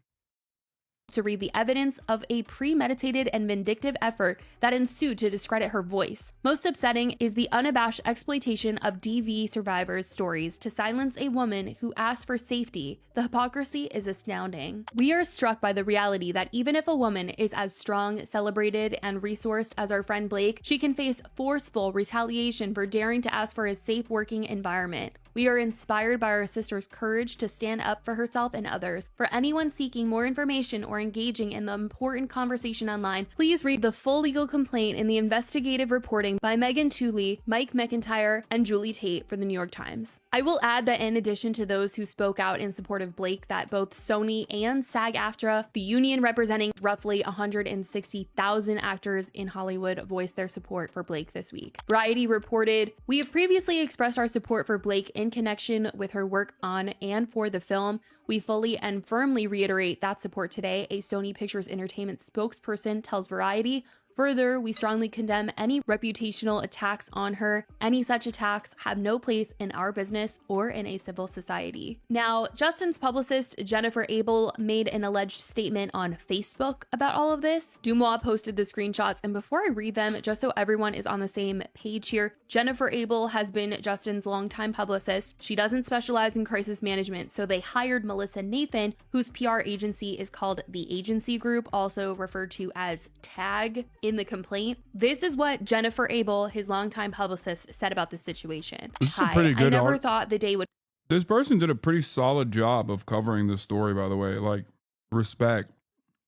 To read the evidence of a premeditated and vindictive effort that ensued to discredit her voice. Most upsetting is the unabashed exploitation of DV survivors' stories to silence a woman who asked for safety. The hypocrisy is astounding. We are struck by the reality that even if a woman is as strong, celebrated, and resourced as our friend Blake, she can face forceful retaliation for daring to ask for a safe working environment. We are inspired by our sister's courage to stand up for herself and others. For anyone seeking more information or engaging in the important conversation online, please read the full legal complaint in the investigative reporting by Megan Tooley, Mike McIntyre, and Julie Tate for the New York Times. I will add that in addition to those who spoke out in support of Blake, that both Sony and SAG-AFTRA, the union representing roughly 160,000 actors in Hollywood, voiced their support for Blake this week. Variety reported, "We have previously expressed our support for Blake in connection with her work on and for the film. We fully and firmly reiterate that support today," a Sony Pictures Entertainment spokesperson tells Variety. Further, we strongly condemn any reputational attacks on her. Any such attacks have no place in our business or in a civil society. Now, Justin's publicist, Jennifer Abel, made an alleged statement on Facebook about all of this. Dumois posted the screenshots, and before I read them, just so everyone is on the same page here, Jennifer Abel has been Justin's longtime publicist. She doesn't specialize in crisis management, so they hired Melissa Nathan, whose PR agency is called The Agency Group, also referred to as TAG in the complaint. This is what Jennifer Abel, his longtime publicist, said about the situation. This is a pretty good I never thought the day would... This person did a pretty solid job of covering the story, by the way. Like, respect.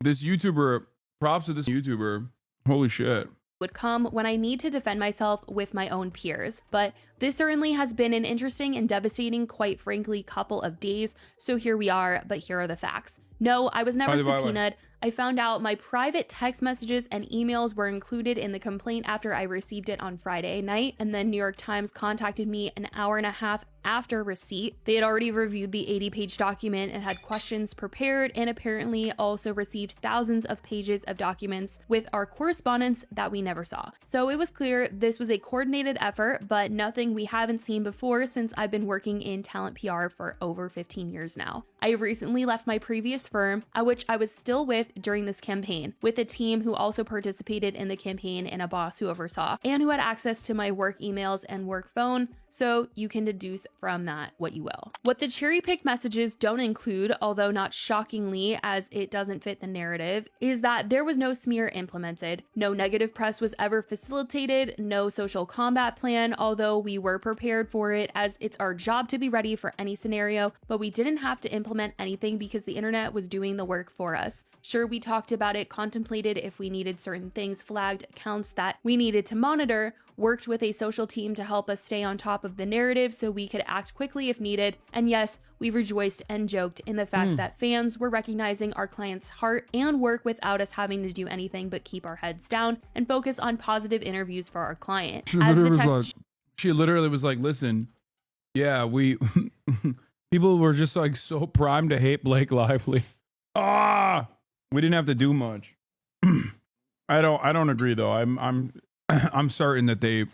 This YouTuber, props to this YouTuber. Holy shit. would come when I need to defend myself with my own peers. But this certainly has been an interesting and devastating, quite frankly, couple of days. So here we are, but here are the facts. No, I was never subpoenaed. I found out my private text messages and emails were included in the complaint after I received it on Friday night, and then New York Times contacted me an hour and a half after receipt. They had already reviewed the 80-page document and had questions prepared, and apparently also received thousands of pages of documents with our correspondence that we never saw. So it was clear this was a coordinated effort, but nothing we haven't seen before since I've been working in talent PR for over 15 years now. I have recently left my previous firm, at which I was still with during this campaign, with a team who also participated in the campaign and a boss who oversaw, and who had access to my work emails and work phone, so you can deduce from that what you will. What the cherry-picked messages don't include, although not shockingly as it doesn't fit the narrative, is that there was no smear implemented, no negative press was ever facilitated, no social combat plan, although we were prepared for it as it's our job to be ready for any scenario, but we didn't have to implement anything because the internet was doing the work for us. Sure, we talked about it, contemplated if we needed certain things, flagged accounts that we needed to monitor, worked with a social team to help us stay on top of the narrative so we could act quickly if needed. And yes, we rejoiced and joked in the fact that fans were recognizing our clients' heart and work without us having to do anything but keep our heads down and focus on positive interviews for our client. She literally was like, listen, yeah, we people were just like so primed to hate Blake Lively. We didn't have to do much. I don't agree though. I'm certain that they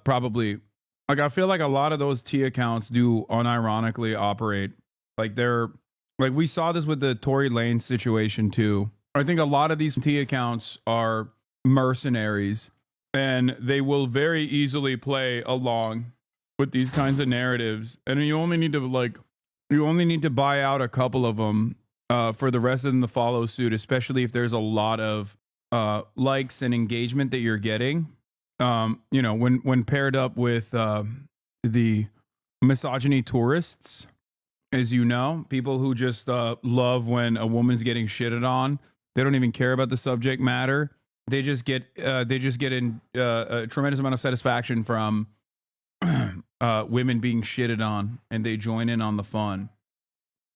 probably, like, I feel like a lot of those T accounts do unironically operate like they're like, we saw this with the Tory Lanez situation too. I think a lot of these T accounts are mercenaries and they will very easily play along with these kinds of narratives, and you only need to buy out a couple of them for the rest of them to follow suit, especially if there's a lot of likes and engagement that you're getting. You know, when paired up with the misogyny tourists, as you know, people who just love when a woman's getting shitted on. They don't even care about the subject matter. They just get in a tremendous amount of satisfaction from women being shitted on, and they join in on the fun.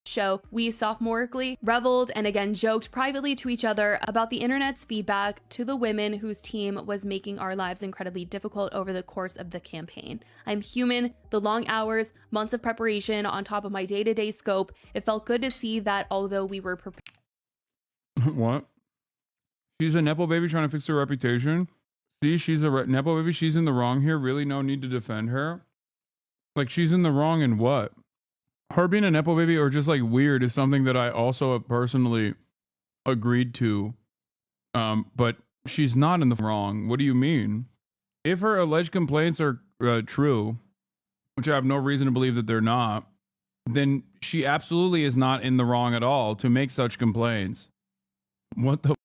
Show, we sophomorically reveled and again joked privately to each other about the internet's feedback to the women whose team was making our lives incredibly difficult over the course of the campaign. I'm human, the long hours, months of preparation on top of my day-to-day scope. It felt good to see that although we were prepared. What? She's a Nepo baby trying to fix her reputation? See, she's a Nepo baby. She's in the wrong here. Really no need to defend her. Like, she's in the wrong in what? Her being a Nepo baby or just like weird is something that I also have personally agreed to. But she's not in the wrong. What do you mean? If her alleged complaints are true, which I have no reason to believe that they're not, then she absolutely is not in the wrong at all to make such complaints. What the?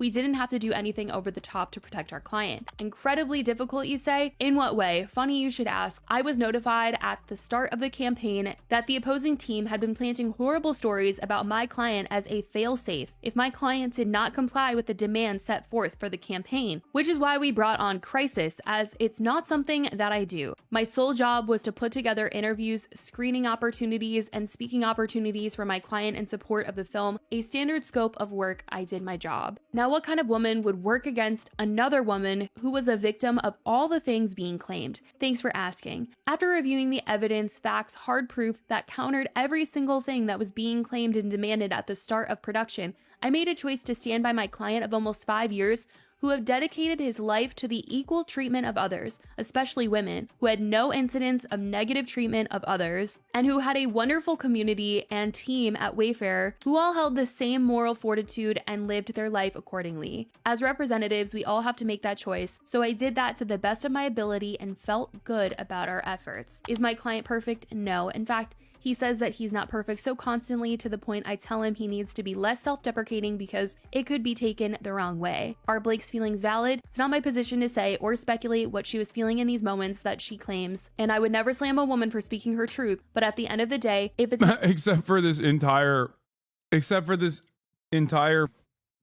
We didn't have to do anything over the top to protect our client. Incredibly difficult, you say? In what way? Funny you should ask. I was notified at the start of the campaign that the opposing team had been planting horrible stories about my client as a failsafe if my client did not comply with the demands set forth for the campaign, which is why we brought on Crisis, as it's not something that I do. My sole job was to put together interviews, screening opportunities, and speaking opportunities for my client in support of the film, a standard scope of work. I did my job. Now, what kind of woman would work against another woman who was a victim of all the things being claimed? Thanks for asking. After reviewing the evidence, facts, hard proof that countered every single thing that was being claimed and demanded at the start of production, I made a choice to stand by my client of almost 5 years who have dedicated his life to the equal treatment of others, especially women, who had no incidents of negative treatment of others, and who had a wonderful community and team at Wayfair who all held the same moral fortitude and lived their life accordingly. As representatives, we all have to make that choice, so I did that to the best of my ability and felt good about our efforts. Is my client perfect? No. In fact, he says that he's not perfect so constantly to the point I tell him he needs to be less self-deprecating because it could be taken the wrong way. Are Blake's feelings valid? It's not my position to say or speculate what she was feeling in these moments that she claims, and I would never slam a woman for speaking her truth, but at the end of the day, if it's except for this entire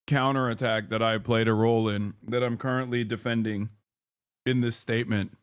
counterattack that I played a role in that I'm currently defending in this statement.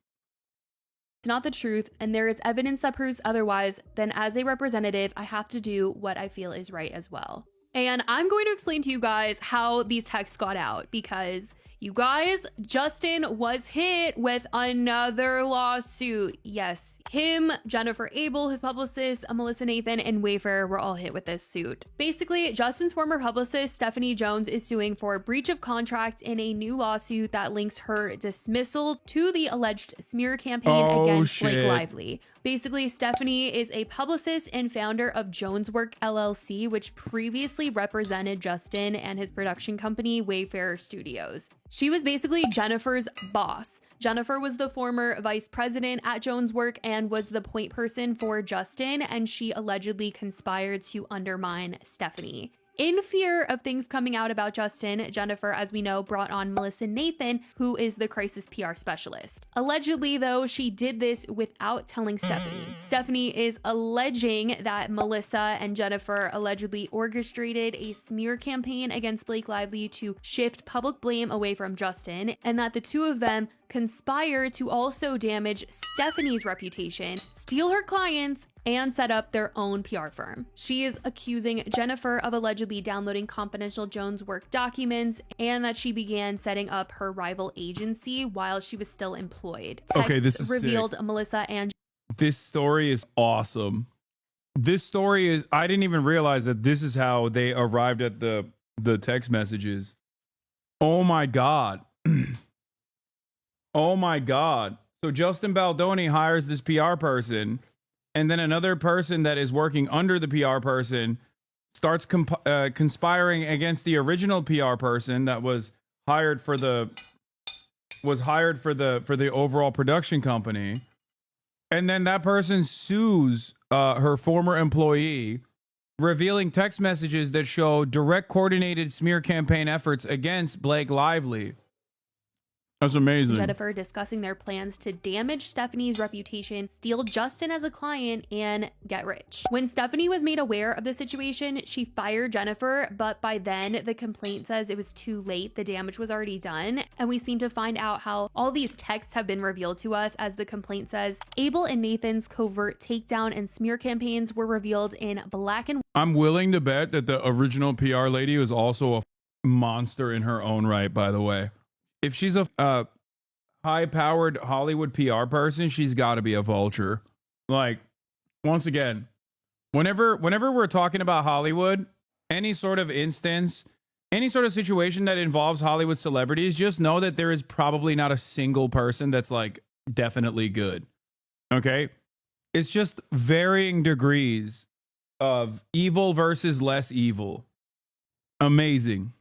It's not the truth, and there is evidence that proves otherwise, then as a representative, I have to do what I feel is right as well. And I'm going to explain to you guys how these texts got out, because you guys, Justin was hit with another lawsuit. Yes, him, Jennifer Abel, his publicist, Melissa Nathan, and Wayfair were all hit with this suit. Basically, Justin's former publicist, Stephanie Jones, is suing for breach of contract in a new lawsuit that links her dismissal to the alleged smear campaign against Blake Lively. Basically, Stephanie is a publicist and founder of Jones Work LLC, which previously represented Justin and his production company, Wayfair Studios. She was basically Jennifer's boss. Jennifer was the former vice president at Jones Work and was the point person for Justin, and she allegedly conspired to undermine Stephanie. In fear of things coming out about Justin, Jennifer, as we know, brought on Melissa Nathan, who is the crisis PR specialist. Allegedly, though, she did this without telling Stephanie. Stephanie is alleging that Melissa and Jennifer allegedly orchestrated a smear campaign against Blake Lively to shift public blame away from Justin, and that the two of them conspire to also damage Stephanie's reputation, steal her clients, and set up their own PR firm. She is accusing Jennifer of allegedly downloading confidential Jones Work documents and that she began setting up her rival agency while she was still employed. Okay, this is revealed sick. Melissa and This story is awesome. This story is, I didn't even realize that this is how they arrived at the text messages. Oh my God. Oh my God. So Justin Baldoni hires this PR person, and then another person that is working under the PR person starts conspiring against the original PR person that was hired for the overall production company. And then that person sues her former employee, revealing text messages that show direct coordinated smear campaign efforts against Blake Lively. That's amazing. Jennifer discussing their plans to damage Stephanie's reputation, steal Justin as a client, and get rich. When Stephanie was made aware of the situation, she fired Jennifer, but by then the complaint says it was too late. The damage was already done. And we seem to find out how all these texts have been revealed to us. As the complaint says, Abel and Nathan's covert takedown and smear campaigns were revealed in black and white. I'm willing to bet that the original PR lady was also a monster in her own right, by the way. If she's a high-powered Hollywood PR person, she's got to be a vulture. Like, once again, whenever we're talking about Hollywood, any sort of instance, any sort of situation that involves Hollywood celebrities, just know that there is probably not a single person that's like definitely good. Okay? It's just varying degrees of evil versus less evil. Amazing.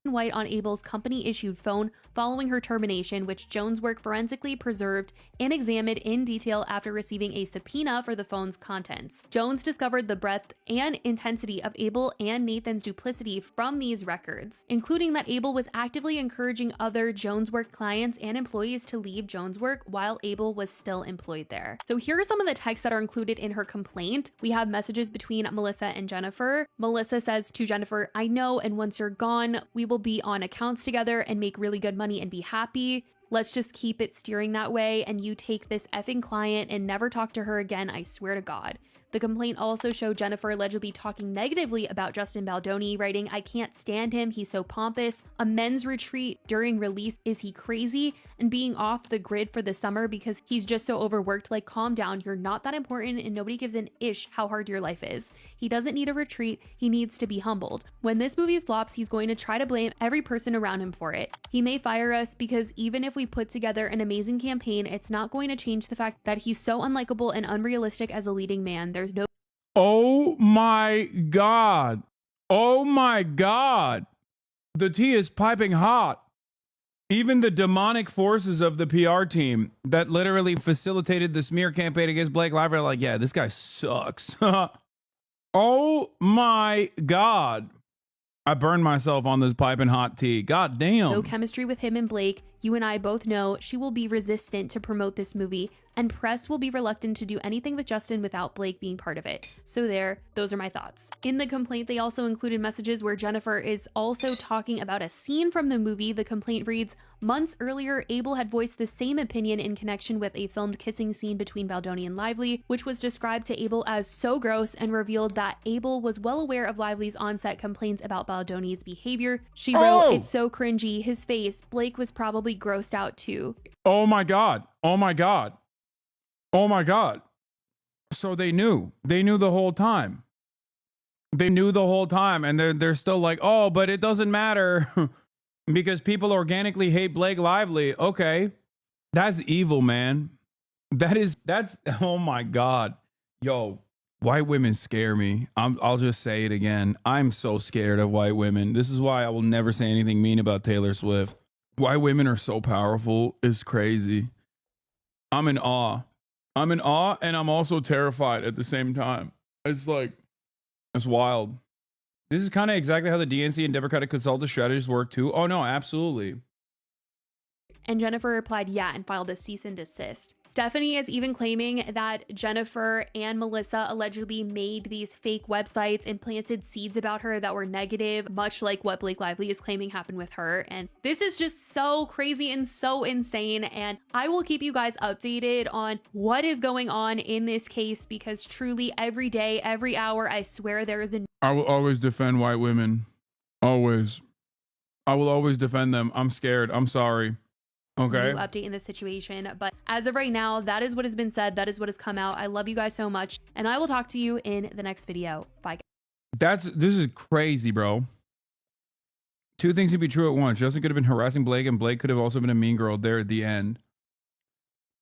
White on Abel's company-issued phone following her termination, which Jones Work forensically preserved and examined in detail after receiving a subpoena for the phone's contents. Jones discovered the breadth and intensity of Abel and Nathan's duplicity from these records, including that Abel was actively encouraging other Jones Work clients and employees to leave Jones Work while Abel was still employed there. So here are some of the texts that are included in her complaint. We have messages between Melissa and Jennifer. Melissa says to Jennifer, "I know, and once you're gone, we will be on accounts together and make really good money and be happy. Let's just keep it steering that way, and you take this effing client and never talk to her again, I swear to God." The complaint also showed Jennifer allegedly talking negatively about Justin Baldoni, writing, "I can't stand him, he's so pompous. A men's retreat during release, is he crazy? And being off the grid for the summer because he's just so overworked. Like, calm down, you're not that important and nobody gives an ish how hard your life is. He doesn't need a retreat, he needs to be humbled. When this movie flops, he's going to try to blame every person around him for it. He may fire us because even if we put together an amazing campaign, it's not going to change the fact that he's so unlikable and unrealistic as a leading man. There's no..." Oh my God. Oh my God. The tea is piping hot. Even the demonic forces of the PR team that literally facilitated the smear campaign against Blake Lively are like, yeah, this guy sucks. Oh my God. I burned myself on this piping hot tea. God damn. No chemistry with him and Blake. You and I both know she will be resistant to promote this movie, and press will be reluctant to do anything with Justin without Blake being part of it. So those are my thoughts. In the complaint, they also included messages where Jennifer is also talking about a scene from the movie. The complaint reads, months earlier, Abel had voiced the same opinion in connection with a filmed kissing scene between Baldoni and Lively, which was described to Abel as so gross and revealed that Abel was well aware of Lively's on-set complaints about Baldoni's behavior. She wrote, it's so cringy, his face, Blake was probably grossed out too. Oh my God. Oh my God. Oh my God. So they knew the whole time. They knew the whole time, and they're still like, oh, but it doesn't matter because people organically hate Blake Lively. Okay. That's evil, man. That's, oh my God. Yo, white women scare me. I'll just say it again. I'm so scared of white women. This is why I will never say anything mean about Taylor Swift. White women are so powerful. It's crazy. I'm in awe. I'm in awe, and I'm also terrified at the same time. It's like, it's wild. This is kind of exactly how the DNC and Democratic consultative strategies work too. Oh no, absolutely. And Jennifer replied, yeah, and filed a cease and desist. Stephanie is even claiming that Jennifer and Melissa allegedly made these fake websites and planted seeds about her that were negative, much like what Blake Lively is claiming happened with her. And this is just so crazy and so insane. And I will keep you guys updated on what is going on in this case, because truly every day, every hour, I swear there is a... I will always defend white women. Always. I will always defend them. I'm scared. I'm sorry. Okay. New update in this situation. But as of right now, that is what has been said. That is what has come out. I love you guys so much. And I will talk to you in the next video. Bye, guys. This is crazy, bro. Two things could be true at once. Justin could have been harassing Blake, and Blake could have also been a mean girl there at the end.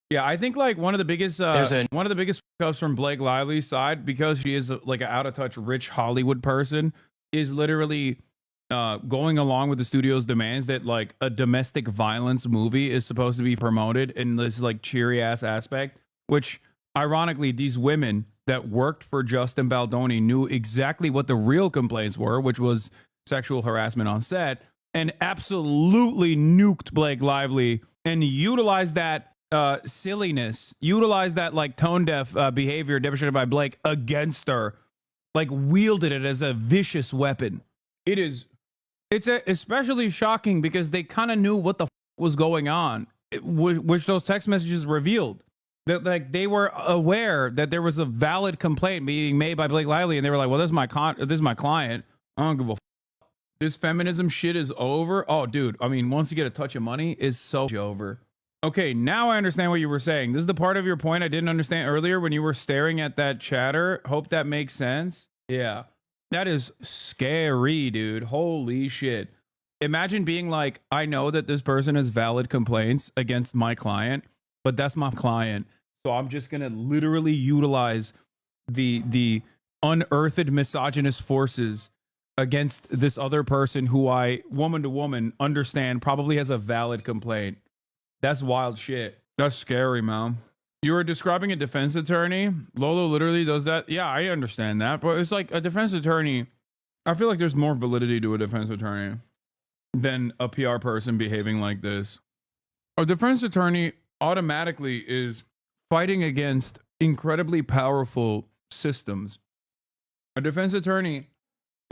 Yeah, I think like one of the biggest ups from Blake Lively's side, because she is like an out of touch rich Hollywood person, is literally going along with the studio's demands that like a domestic violence movie is supposed to be promoted in this like cheery ass aspect, which ironically these women that worked for Justin Baldoni knew exactly what the real complaints were, which was sexual harassment on set, and absolutely nuked Blake Lively and utilized that silliness, utilized that like tone deaf behavior demonstrated by Blake against her, like wielded it as a vicious weapon. It's especially shocking because they kind of knew what the was going on, which those text messages revealed. That like they were aware that there was a valid complaint being made by Blake Lively, and they were like, "Well, this is my client. I don't give a this feminism shit is over." Oh, dude. I mean, once you get a touch of money, it's so over. Okay, now I understand what you were saying. This is the part of your point I didn't understand earlier when you were staring at that chatter. Hope that makes sense. Yeah. That is scary, dude. Holy shit. Imagine being like, I know that this person has valid complaints against my client, but that's my client. So I'm just going to literally utilize the unearthed misogynist forces against this other person who I, woman to woman, understand probably has a valid complaint. That's wild shit. That's scary, man. You were describing a defense attorney. Lolo literally does that. Yeah, I understand that. But it's like a defense attorney. I feel like there's more validity to a defense attorney than a PR person behaving like this. A defense attorney automatically is fighting against incredibly powerful systems. A defense attorney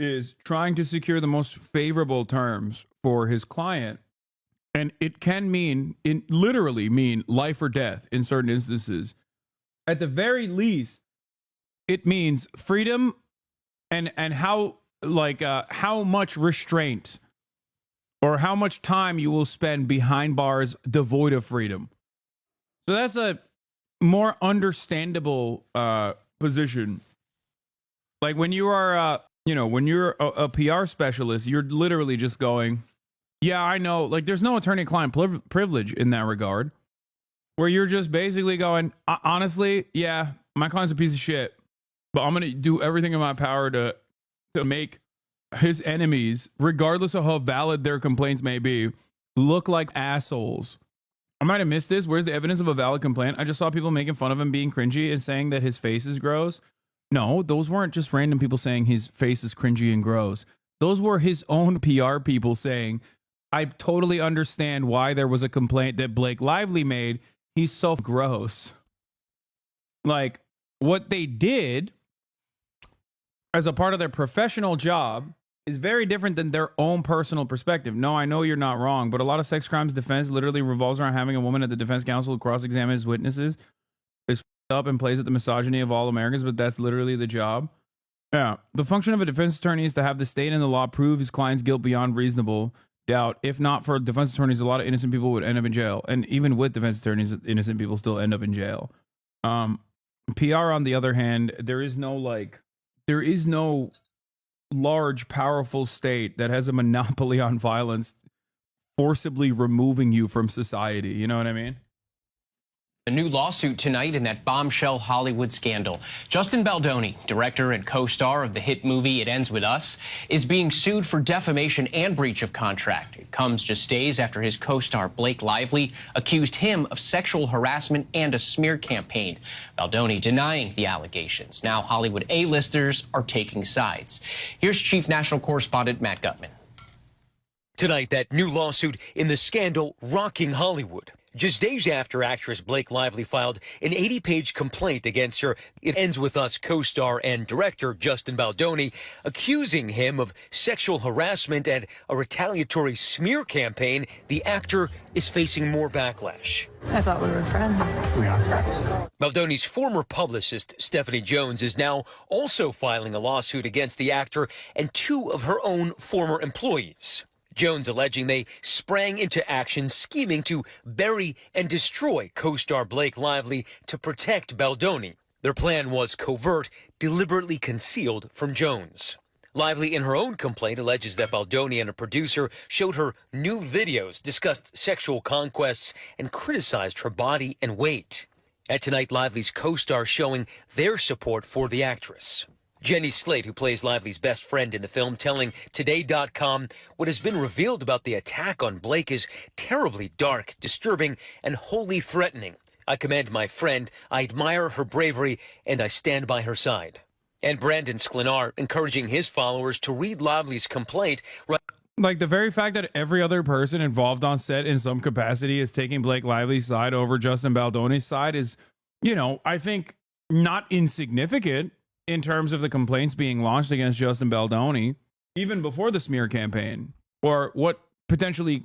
is trying to secure the most favorable terms for his client. And it can literally mean life or death in certain instances. At the very least, it means freedom and how much restraint or how much time you will spend behind bars devoid of freedom. So that's a more understandable position. Like when you are, when you're a PR specialist, you're literally just going, yeah, I know. Like, there's no attorney-client privilege in that regard, where you're just basically going, honestly, yeah, my client's a piece of shit, but I'm going to do everything in my power to make his enemies, regardless of how valid their complaints may be, look like assholes. I might have missed this. Where's the evidence of a valid complaint? I just saw people making fun of him being cringy and saying that his face is gross. No, those weren't just random people saying his face is cringy and gross. Those were his own PR people saying, I totally understand why there was a complaint that Blake Lively made. He's so gross. Like, what they did as a part of their professional job is very different than their own personal perspective. No, I know you're not wrong, but a lot of sex crimes defense literally revolves around having a woman at the defense counsel who cross-examines witnesses. Is up and plays at the misogyny of all Americans, but that's literally the job. Yeah. The function of a defense attorney is to have the state and the law prove his client's guilt beyond reasonable doubt. If not for defense attorneys, a lot of innocent people would end up in jail. And even with defense attorneys, innocent people still end up in jail. PR, on the other hand, there is no large, powerful state that has a monopoly on violence forcibly removing you from society. You know what I mean? A new lawsuit tonight in that bombshell Hollywood scandal. Justin Baldoni, director and co-star of the hit movie It Ends With Us, is being sued for defamation and breach of contract. It comes just days after his co-star Blake Lively accused him of sexual harassment and a smear campaign. Baldoni denying the allegations. Now Hollywood A-listers are taking sides. Here's Chief National Correspondent Matt Gutman. Tonight, that new lawsuit in the scandal rocking Hollywood. Just days after actress Blake Lively filed an 80-page complaint against her It Ends With Us co-star and director Justin Baldoni, accusing him of sexual harassment and a retaliatory smear campaign, the actor is facing more backlash. I thought we were friends. We are friends. Baldoni's former publicist, Stephanie Jones, is now also filing a lawsuit against the actor and two of her own former employees. Jones alleging they sprang into action scheming to bury and destroy co-star Blake Lively to protect Baldoni. Their plan was covert, deliberately concealed from Jones. Lively, in her own complaint, alleges that Baldoni and a producer showed her nude videos, discussed sexual conquests, and criticized her body and weight. At tonight, Lively's co-star showing their support for the actress. Jenny Slate, who plays Lively's best friend in the film, telling Today.com what has been revealed about the attack on Blake is terribly dark, disturbing, and wholly threatening. I commend my friend, I admire her bravery, and I stand by her side. And Brandon Sklenar encouraging his followers to read Lively's complaint. Like, the very fact that every other person involved on set in some capacity is taking Blake Lively's side over Justin Baldoni's side is, you know, I think not insignificant in terms of the complaints being launched against Justin Baldoni, even before the smear campaign, or what potentially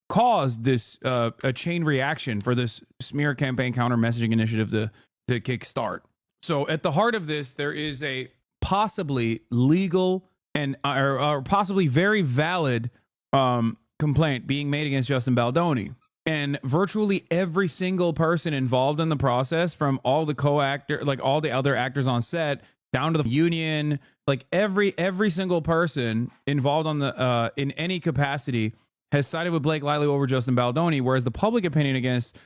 caused this a chain reaction for this smear campaign counter messaging initiative to kickstart. So at the heart of this, there is a possibly legal and or possibly very valid complaint being made against Justin Baldoni. And virtually every single person involved in the process, from all the co-actor, like all the other actors on set, down to the union, like every single person involved on the in any capacity has sided with Blake Lively over Justin Baldoni, whereas the public opinion against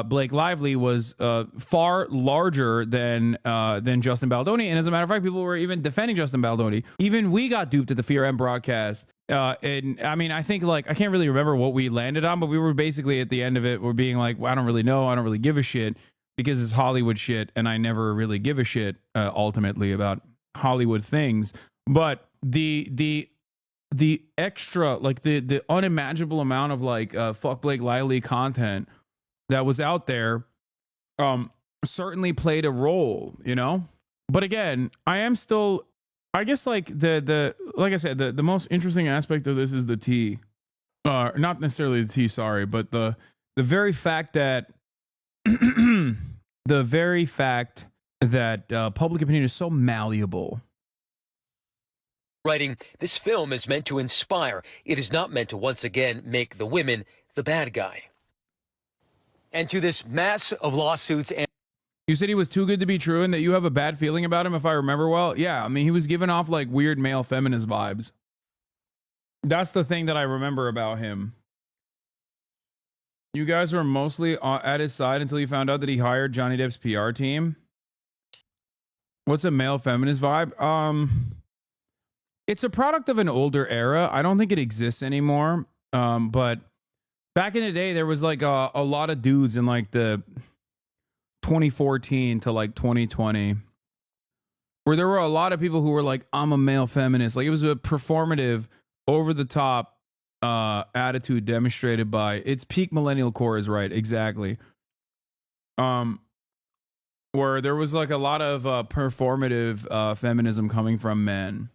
Blake Lively was far larger than Justin Baldoni. And as a matter of fact, people were even defending Justin Baldoni. Even we got duped at the Fear M broadcast. And I mean, I think, like, I can't really remember what we landed on, but we were basically at the end of it, we're being like, well, I don't really know. I don't really give a shit because it's Hollywood shit. And I never really give a shit ultimately about Hollywood things. But the extra, like the unimaginable amount of like fuck Blake Lively content that was out there certainly played a role, you know? But again, I am still, I guess, like the like I said, the most interesting aspect of this is the tea. Not necessarily the tea, sorry, but the very fact that public opinion is so malleable. Writing, this film is meant to inspire. It is not meant to once again make the women the bad guy. And to this mass of lawsuits and... You said he was too good to be true and that you have a bad feeling about him, if I remember well. Yeah, I mean, he was giving off like weird male feminist vibes. That's the thing that I remember about him. You guys were mostly at his side until you found out that he hired Johnny Depp's PR team. What's a male feminist vibe? It's a product of an older era. I don't think it exists anymore. But back in the day, there was like a lot of dudes in like the 2014 to like 2020 where there were a lot of people who were like, I'm a male feminist. Like, it was a performative, over the top attitude demonstrated by it's peak millennial core is right, exactly. Where there was like a lot of performative feminism coming from men,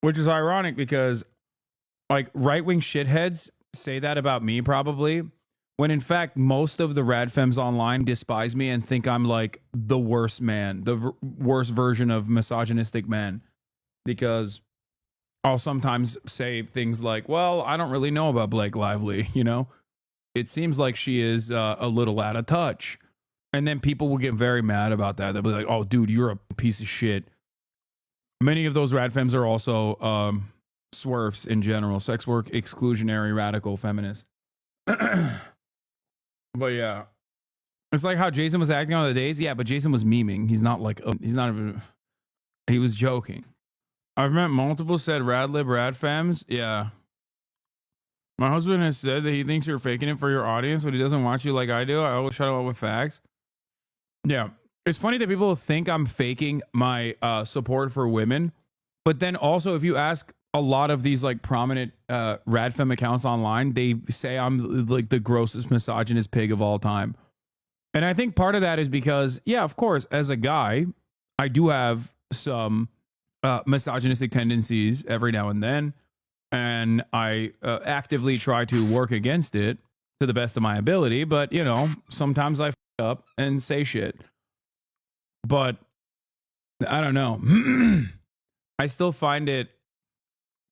which is ironic because like right-wing shitheads say that about me probably, when in fact most of the rad femmes online despise me and think I'm like the worst man, the worst version of misogynistic men, because I'll sometimes say things like, well, I don't really know about Blake Lively, you know? It seems like she is a little out of touch. And then people will get very mad about that. They'll be like, oh, dude, you're a piece of shit. Many of those rad femmes are also swerfs in general, sex work, exclusionary, radical feminists. But yeah. It's like how Jason was acting on the days. Yeah, but Jason was memeing. He's not like, he was joking. I've met multiple said rad lib rad femmes. Yeah. My husband has said that he thinks you're faking it for your audience, but he doesn't watch you like I do. I always shut him up with facts. Yeah. It's funny that people think I'm faking my support for women, but then also if you ask a lot of these like prominent rad femme accounts online, they say I'm like the grossest misogynist pig of all time. And I think part of that is because, yeah, of course, as a guy, I do have some misogynistic tendencies every now and then, and I actively try to work against it to the best of my ability. But, you know, sometimes I f up and say shit. But I don't know. I still find it.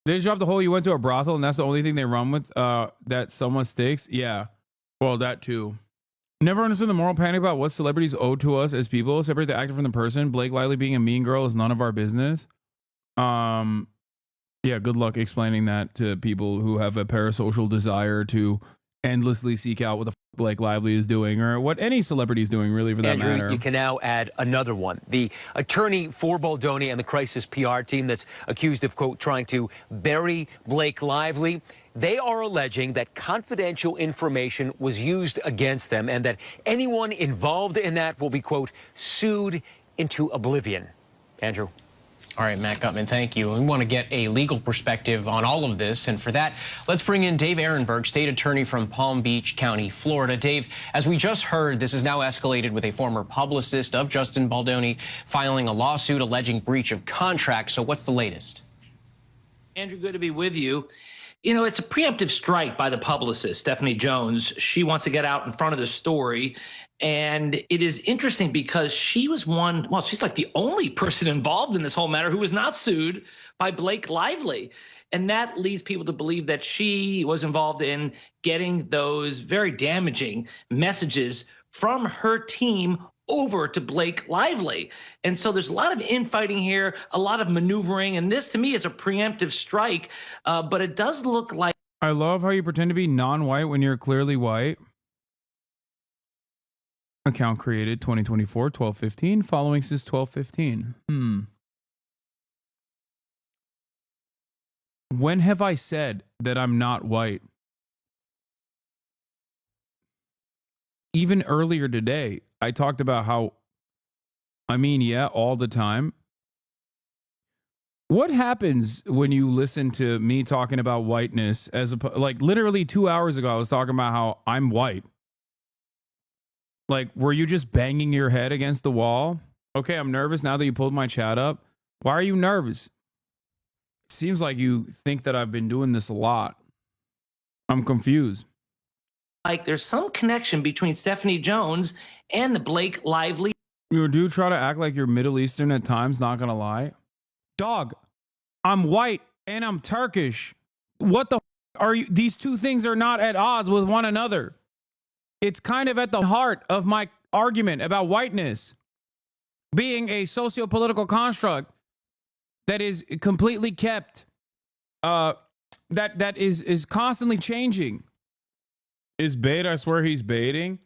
Did you drop the whole you went to a brothel and that's the only thing they run with that someone sticks? Yeah. Well, that too. Never understood the moral panic about what celebrities owe to us as people. Separate the actor from the person. Blake Lively being a mean girl is none of our business. Yeah, good luck explaining that to people who have a parasocial desire to endlessly seek out what the Blake Lively is doing, or what any celebrity is doing, really, for that Andrew, matter. You can now add another one. The attorney for Baldoni and the crisis PR team that's accused of, quote, trying to bury Blake Lively. They are alleging that confidential information was used against them and that anyone involved in that will be, quote, sued into oblivion. Andrew. All right, Matt Gutman, thank you. We want to get a legal perspective on all of this. And for that, let's bring in Dave Ehrenberg, state attorney from Palm Beach County, Florida. Dave, as we just heard, this is now escalated with a former publicist of Justin Baldoni filing a lawsuit alleging breach of contract. So what's the latest? Andrew, good to be with you. You know, it's a preemptive strike by the publicist, Stephanie Jones. She wants to get out in front of the story. And it is interesting because she was she's like the only person involved in this whole matter who was not sued by Blake Lively. And that leads people to believe that she was involved in getting those very damaging messages from her team over to Blake Lively. And so there's a lot of infighting here, a lot of maneuvering. And this, to me, is a preemptive strike. But it does look like. I love how you pretend to be non-white when you're clearly white. Account created 2024, 12/15. Following since 12/15. When have I said that I'm not white? Even earlier today, I talked about how, I mean, yeah, all the time. What happens when you listen to me talking about whiteness as like literally 2 hours ago, I was talking about how I'm white. Like, were you just banging your head against the wall? Okay, I'm nervous now that you pulled my chat up. Why are you nervous? Seems like you think that I've been doing this a lot. I'm confused. Like there's some connection between Stephanie Jones and the Blake Lively. You do try to act like you're Middle Eastern at times, not gonna lie. Dog, I'm white and I'm Turkish. What the are you? These two things are not at odds with one another. It's kind of at the heart of my argument about whiteness being a socio-political construct that is completely kept, that is constantly changing. Is bait? I swear he's baiting.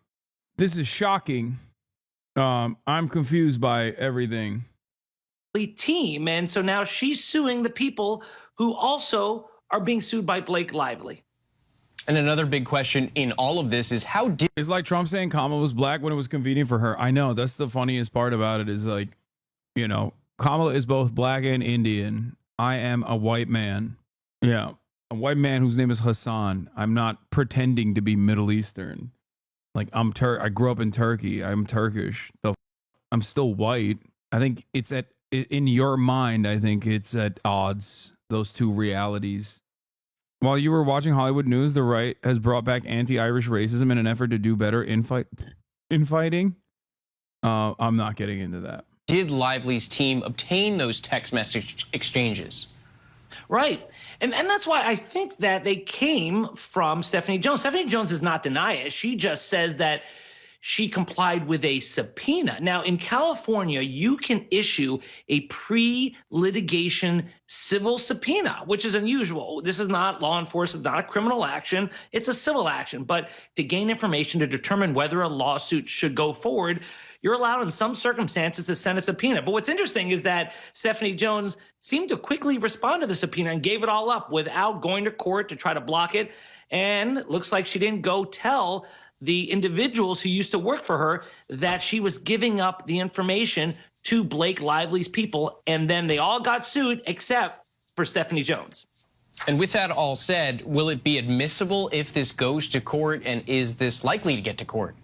This is shocking. I'm confused by everything. Team, and so now she's suing the people who also are being sued by Blake Lively. And another big question in all of this is how did... It's like Trump saying Kamala was black when it was convenient for her. I know, that's the funniest part about it is like, you know, Kamala is both black and Indian. I am a white man. Yeah. a white man whose name is Hassan. I'm not pretending to be Middle Eastern. Like I grew up in Turkey. I'm Turkish. I'm still white. I think it's in your mind. I think it's at odds. Those two realities. While you were watching Hollywood News, the right has brought back anti-Irish racism in an effort to do better infighting. I'm not getting into that. Did Lively's team obtain those text message exchanges? Right. And that's why I think that they came from Stephanie Jones. Stephanie Jones does not deny it. She just says that she complied with a subpoena. Now, in California, you can issue a pre-litigation civil subpoena, which is unusual. This is not law enforcement, not a criminal action. It's a civil action. But to gain information to determine whether a lawsuit should go forward, you're allowed in some circumstances to send a subpoena. But what's interesting is that Stephanie Jones seemed to quickly respond to the subpoena and gave it all up without going to court to try to block it. And it looks like she didn't go tell the individuals who used to work for her that she was giving up the information to Blake Lively's people. And then they all got sued except for Stephanie Jones. And with that all said, will it be admissible if this goes to court? And is this likely to get to court?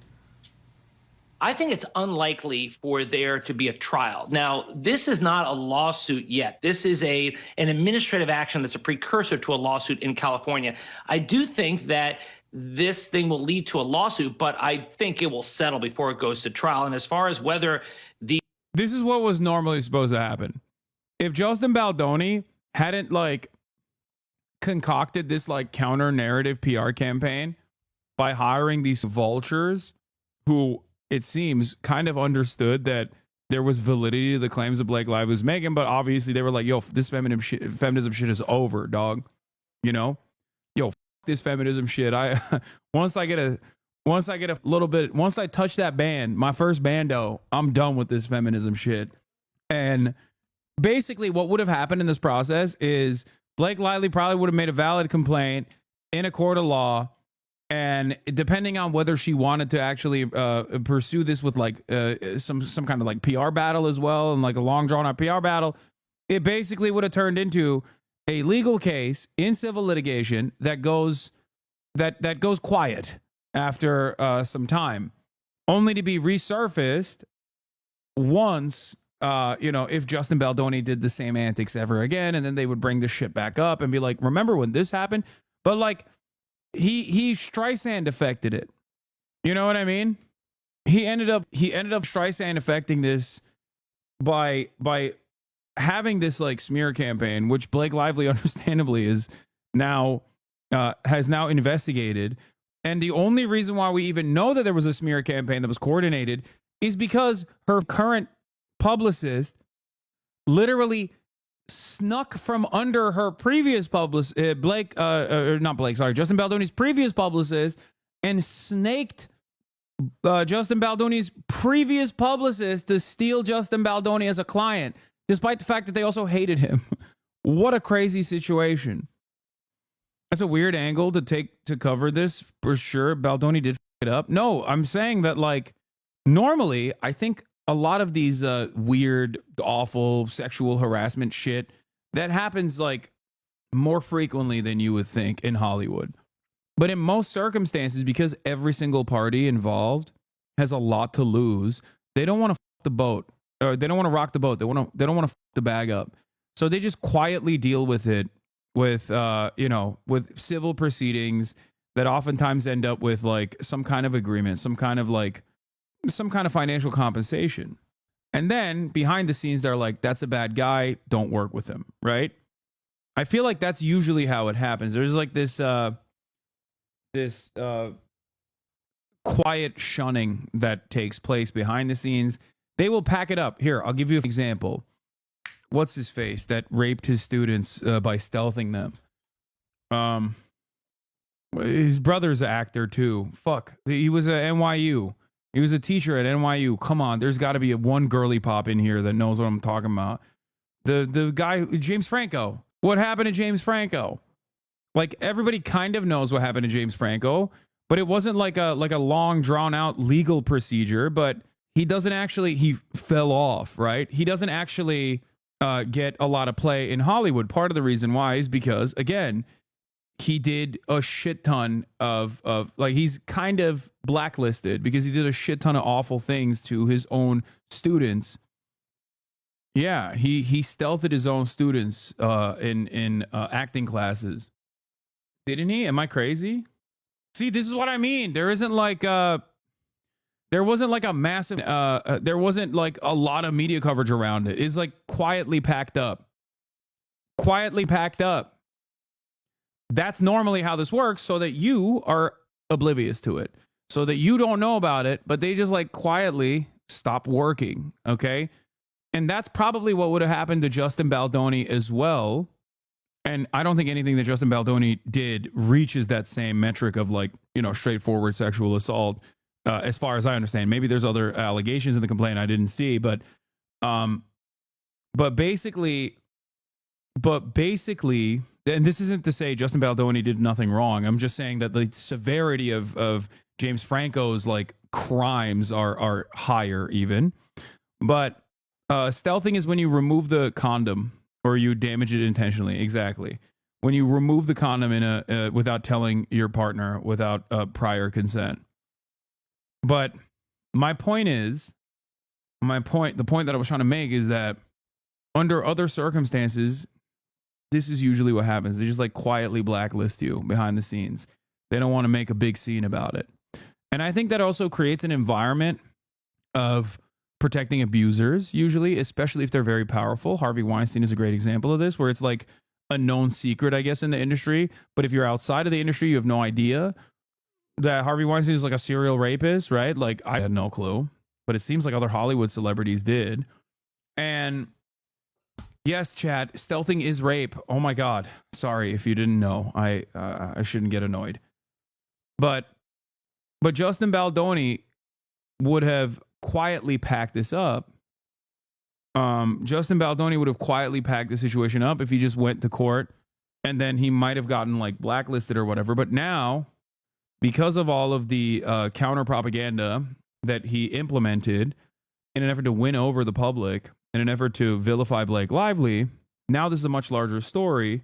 I think it's unlikely for there to be a trial. Now, this is not a lawsuit yet. This is an administrative action that's a precursor to a lawsuit in California. I do think that this thing will lead to a lawsuit, but I think it will settle before it goes to trial. And as far as whether this is what was normally supposed to happen. If Justin Baldoni hadn't concocted this counter narrative PR campaign by hiring these vultures who it seems kind of understood that there was validity to the claims that Blake Lively was making, but obviously they were like, yo, this feminism shit is over, dog. You know? Yo, this feminism shit. Once I touch that band, my first bando, I'm done with this feminism shit. And basically what would have happened in this process is Blake Lively probably would have made a valid complaint in a court of law. And depending on whether she wanted to actually pursue this with some kind of PR battle as well, and a long drawn out PR battle, it basically would have turned into a legal case in civil litigation that goes quiet after some time, only to be resurfaced once if Justin Baldoni did the same antics ever again, and then they would bring this shit back up and be like, remember when this happened? But he Streisand affected it. You know what I mean? He ended up Streisand affecting this by having this smear campaign, which Blake Lively understandably is now has now investigated. And the only reason why we even know that there was a smear campaign that was coordinated is because her current publicist literally snuck from under her previous publicist, Justin Baldoni's previous publicist, and snaked Justin Baldoni's previous publicist to steal Justin Baldoni as a client, despite the fact that they also hated him. What a crazy situation. That's a weird angle to take to cover this, for sure. Baldoni did f it up. No, I'm saying that normally I think a lot of these weird, awful sexual harassment shit that happens more frequently than you would think in Hollywood. But in most circumstances, because every single party involved has a lot to lose, they don't want to f the boat, or they don't want to rock the boat. They don't want to f the bag up. So they just quietly deal with it with with civil proceedings that oftentimes end up with some kind of agreement, some kind of financial compensation. And then behind the scenes, they're like, that's a bad guy. Don't work with him. Right. I feel like that's usually how it happens. There's this quiet shunning that takes place behind the scenes. They will pack it up. Here, I'll give you an example. What's his face that raped his students by stealthing them? His brother's an actor too. Fuck. He was at NYU. He was a teacher at NYU. Come on, there's got to be one girly pop in here that knows what I'm talking about. The guy, James Franco. What happened to James Franco? Everybody kind of knows what happened to James Franco, but it wasn't like a long drawn out legal procedure. But he fell off, right? He doesn't actually get a lot of play in Hollywood. Part of the reason why is because, again, he did a shit ton of like, he's kind of blacklisted because he did a shit ton of awful things to his own students. Yeah, he stealthed his own students in acting classes. Didn't he? Am I crazy? See, this is what I mean. There isn't like there wasn't like a massive there wasn't like a lot of media coverage around it. It's like quietly packed up. Quietly packed up. That's normally how this works, so that you are oblivious to it. So that you don't know about it, but they just like quietly stop working, okay? And that's probably what would have happened to Justin Baldoni as well. And I don't think anything that Justin Baldoni did reaches that same metric of like, you know, straightforward sexual assault, as far as I understand. Maybe there's other allegations in the complaint I didn't see, but basically, and this isn't to say Justin Baldoni did nothing wrong. I'm just saying that the severity of James Franco's like crimes are higher even. But stealthing is when you remove the condom or you damage it intentionally. Exactly. When you remove the condom in a without telling your partner, without prior consent. But the point that I was trying to make is that under other circumstances, this is usually what happens. They just like quietly blacklist you behind the scenes. They don't want to make a big scene about it. And I think that also creates an environment of protecting abusers, usually, especially if they're very powerful. Harvey Weinstein is a great example of this, where it's like a known secret, I guess, in the industry. But if you're outside of the industry, you have no idea that Harvey Weinstein is like a serial rapist, right? Like, I had no clue, but it seems like other Hollywood celebrities did. And yes, chat, stealthing is rape. Oh my God. Sorry if you didn't know. I shouldn't get annoyed. But Justin Baldoni would have quietly packed this up. Justin Baldoni would have quietly packed the situation up if he just went to court, and then he might have gotten like blacklisted or whatever. But now, because of all of the counter propaganda that he implemented in an effort to win over the public, in an effort to vilify Blake Lively, now this is a much larger story,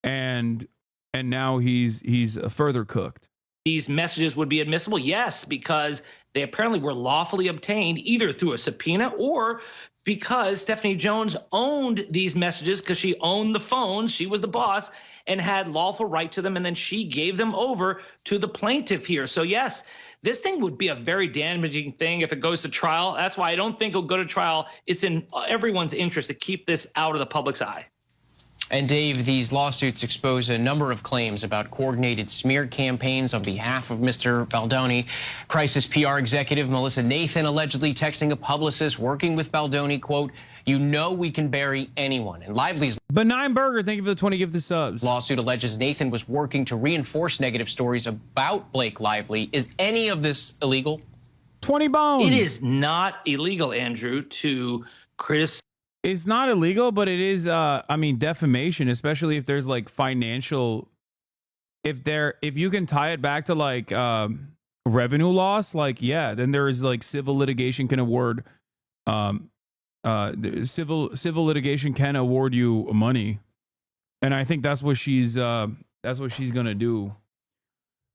and now he's further cooked. These messages would be admissible? Yes, because they apparently were lawfully obtained either through a subpoena or because Stephanie Jones owned these messages because she owned the phones. She was the boss and had lawful right to them, and then she gave them over to the plaintiff here. So yes, this thing would be a very damaging thing if it goes to trial. That's why I don't think it'll go to trial. It's in everyone's interest to keep this out of the public's eye. And Dave, these lawsuits expose a number of claims about coordinated smear campaigns on behalf of Mr. Baldoni. Crisis PR executive Melissa Nathan allegedly texting a publicist working with Baldoni, quote, "You know we can bury anyone." And Lively's Benign Burger, thank you for the 20 gifted subs. Lawsuit alleges Nathan was working to reinforce negative stories about Blake Lively. Is any of this illegal? 20 bones. It is not illegal, Andrew, to criticize. It's not illegal, but it is, defamation, especially if there's like financial, if you can tie it back to like revenue loss, like, yeah, then there is like civil litigation can award, civil litigation can award you money. And I think that's what she's going to do.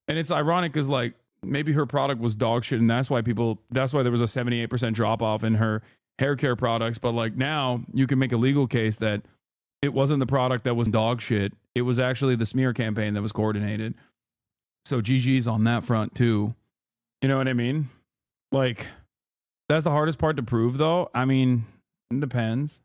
And it's ironic because like maybe her product was dog shit, and that's why there was a 78% drop off in her hair care products. But like now you can make a legal case that it wasn't the product that was dog shit. It was actually the smear campaign that was coordinated. So GG's on that front too. You know what I mean? Like, that's the hardest part to prove though. I mean, it depends.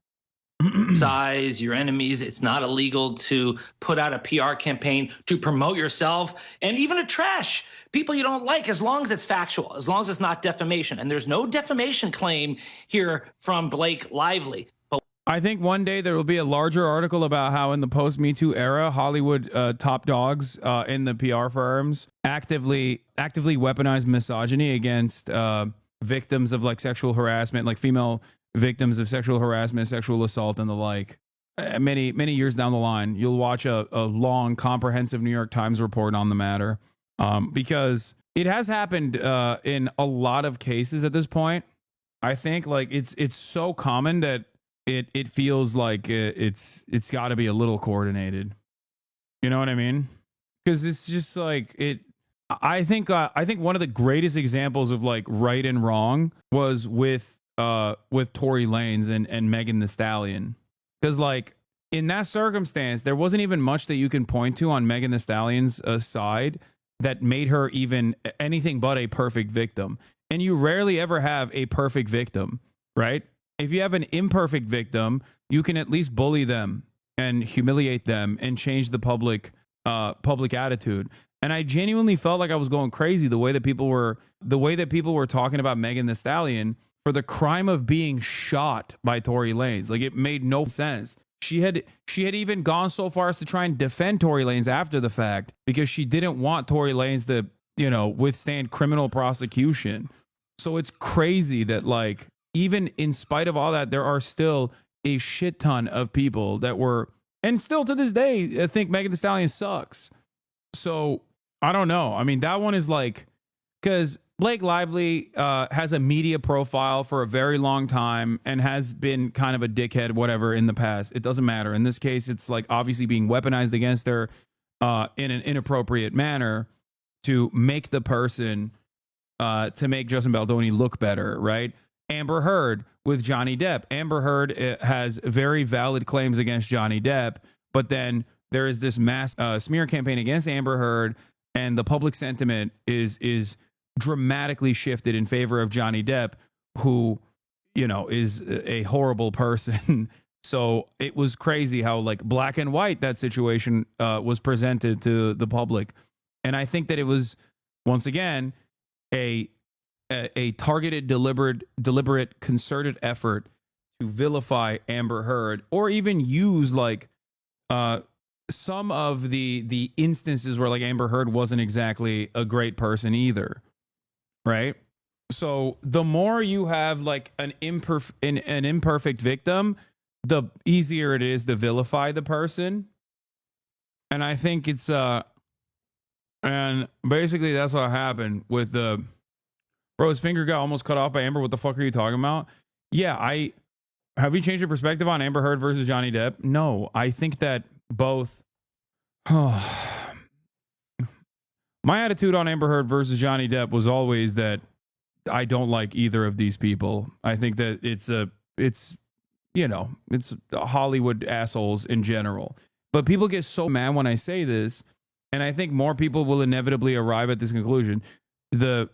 Size your enemies. It's not illegal to put out a PR campaign to promote yourself and even to trash people you don't like, as long as it's factual, as long as it's not defamation. And there's no defamation claim here from Blake Lively. But I think one day there will be a larger article about how in the post-Me Too era, Hollywood top dogs in the PR firms actively weaponize misogyny against victims of like sexual harassment, like female victims of sexual harassment, sexual assault, and the like. Many years down the line, you'll watch a long, comprehensive New York Times report on the matter, because it has happened in a lot of cases at this point. I think like it's so common that it feels like it's got to be a little coordinated. You know what I mean? because it's just like it. I think one of the greatest examples of like right and wrong was with Tory Lanez and Megan Thee Stallion, because like in that circumstance there wasn't even much that you can point to on Megan Thee Stallion's side that made her even anything but a perfect victim. And you rarely ever have a perfect victim, right? If you have an imperfect victim, you can at least bully them and humiliate them and change the public attitude. And I genuinely felt like I was going crazy the way that people were talking about Megan Thee Stallion for the crime of being shot by Tory Lanez. Like, it made no sense. She had even gone so far as to try and defend Tory Lanez after the fact because she didn't want Tory Lanez to, you know, withstand criminal prosecution. So it's crazy that, like, even in spite of all that, there are still a shit ton of people that were, and still to this day, think Megan Thee Stallion sucks. So I don't know. I mean, that one is like, because Blake Lively has a media profile for a very long time and has been kind of a dickhead, whatever, in the past. It doesn't matter. In this case, it's like obviously being weaponized against her in an inappropriate manner to make the person, to make Justin Baldoni look better, right? Amber Heard with Johnny Depp. Amber Heard has very valid claims against Johnny Depp, but then there is this mass smear campaign against Amber Heard, and the public sentiment is dramatically shifted in favor of Johnny Depp, who, you know, is a horrible person. So it was crazy how like black and white that situation was presented to the public. And I think that it was, once again, a targeted, deliberate, concerted effort to vilify Amber Heard, or even use like some of the instances where like Amber Heard wasn't exactly a great person either, right? So the more you have like an imperfect victim, the easier it is to vilify the person. And I think it's and basically that's what happened with the bro. His finger got almost cut off by Amber. What the fuck are you talking about? Yeah, have you changed your perspective on Amber Heard versus Johnny Depp? No, I think that both. My attitude on Amber Heard versus Johnny Depp was always that I don't like either of these people. I think that it's Hollywood assholes in general. But people get so mad when I say this, and I think more people will inevitably arrive at this conclusion. The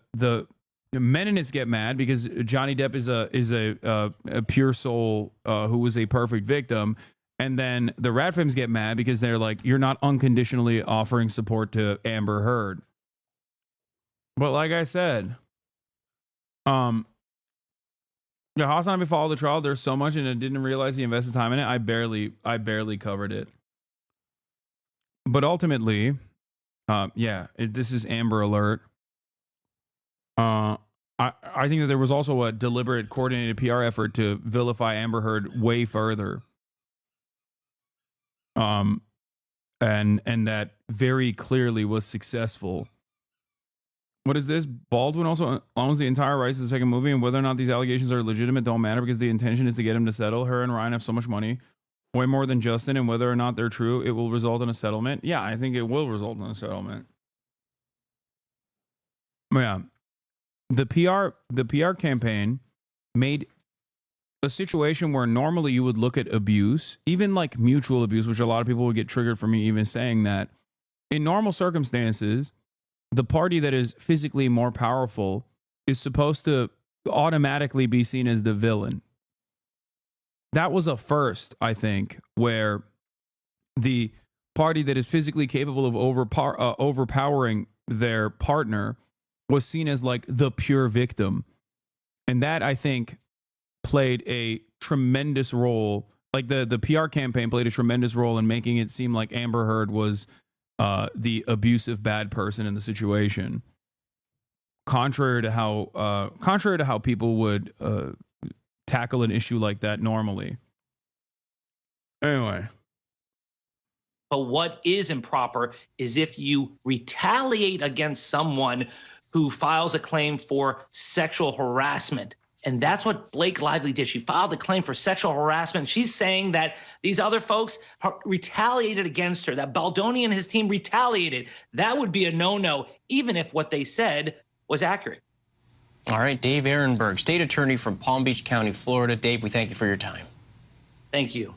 Meninists get mad because Johnny Depp is a pure soul who was a perfect victim. And then the Radfems get mad because they're like, you're not unconditionally offering support to Amber Heard. But like I said, Hasanabi followed the trial. There's so much, and I didn't realize he invested time in it. I barely covered it. But ultimately, this is Amber Alert. I think that there was also a deliberate, coordinated PR effort to vilify Amber Heard way further. And that very clearly was successful. What is this? Baldwin also owns the entire rights to the second movie, and whether or not these allegations are legitimate don't matter because the intention is to get him to settle. Her and Ryan have so much money, way more than Justin, and whether or not they're true, it will result in a settlement. Yeah, I think it will result in a settlement. Yeah. The PR campaign made a situation where normally you would look at abuse, even like mutual abuse, which a lot of people would get triggered for me even saying that. In normal circumstances, the party that is physically more powerful is supposed to automatically be seen as the villain. That was a first, I think, where the party that is physically capable of overpowering their partner was seen as like the pure victim. And that, I think, played a tremendous role. Like the PR campaign played a tremendous role in making it seem like Amber Heard was the abusive bad person in the situation. Contrary to how people would tackle an issue like that normally. Anyway. But what is improper is if you retaliate against someone who files a claim for sexual harassment And that's what Blake Lively did. She filed a claim for sexual harassment. She's saying that these other folks retaliated against her, that Baldoni and his team retaliated. That would be a no-no, even if what they said was accurate. All right, Dave Ehrenberg, state attorney from Palm Beach County, Florida. Dave, we thank you for your time. Thank you.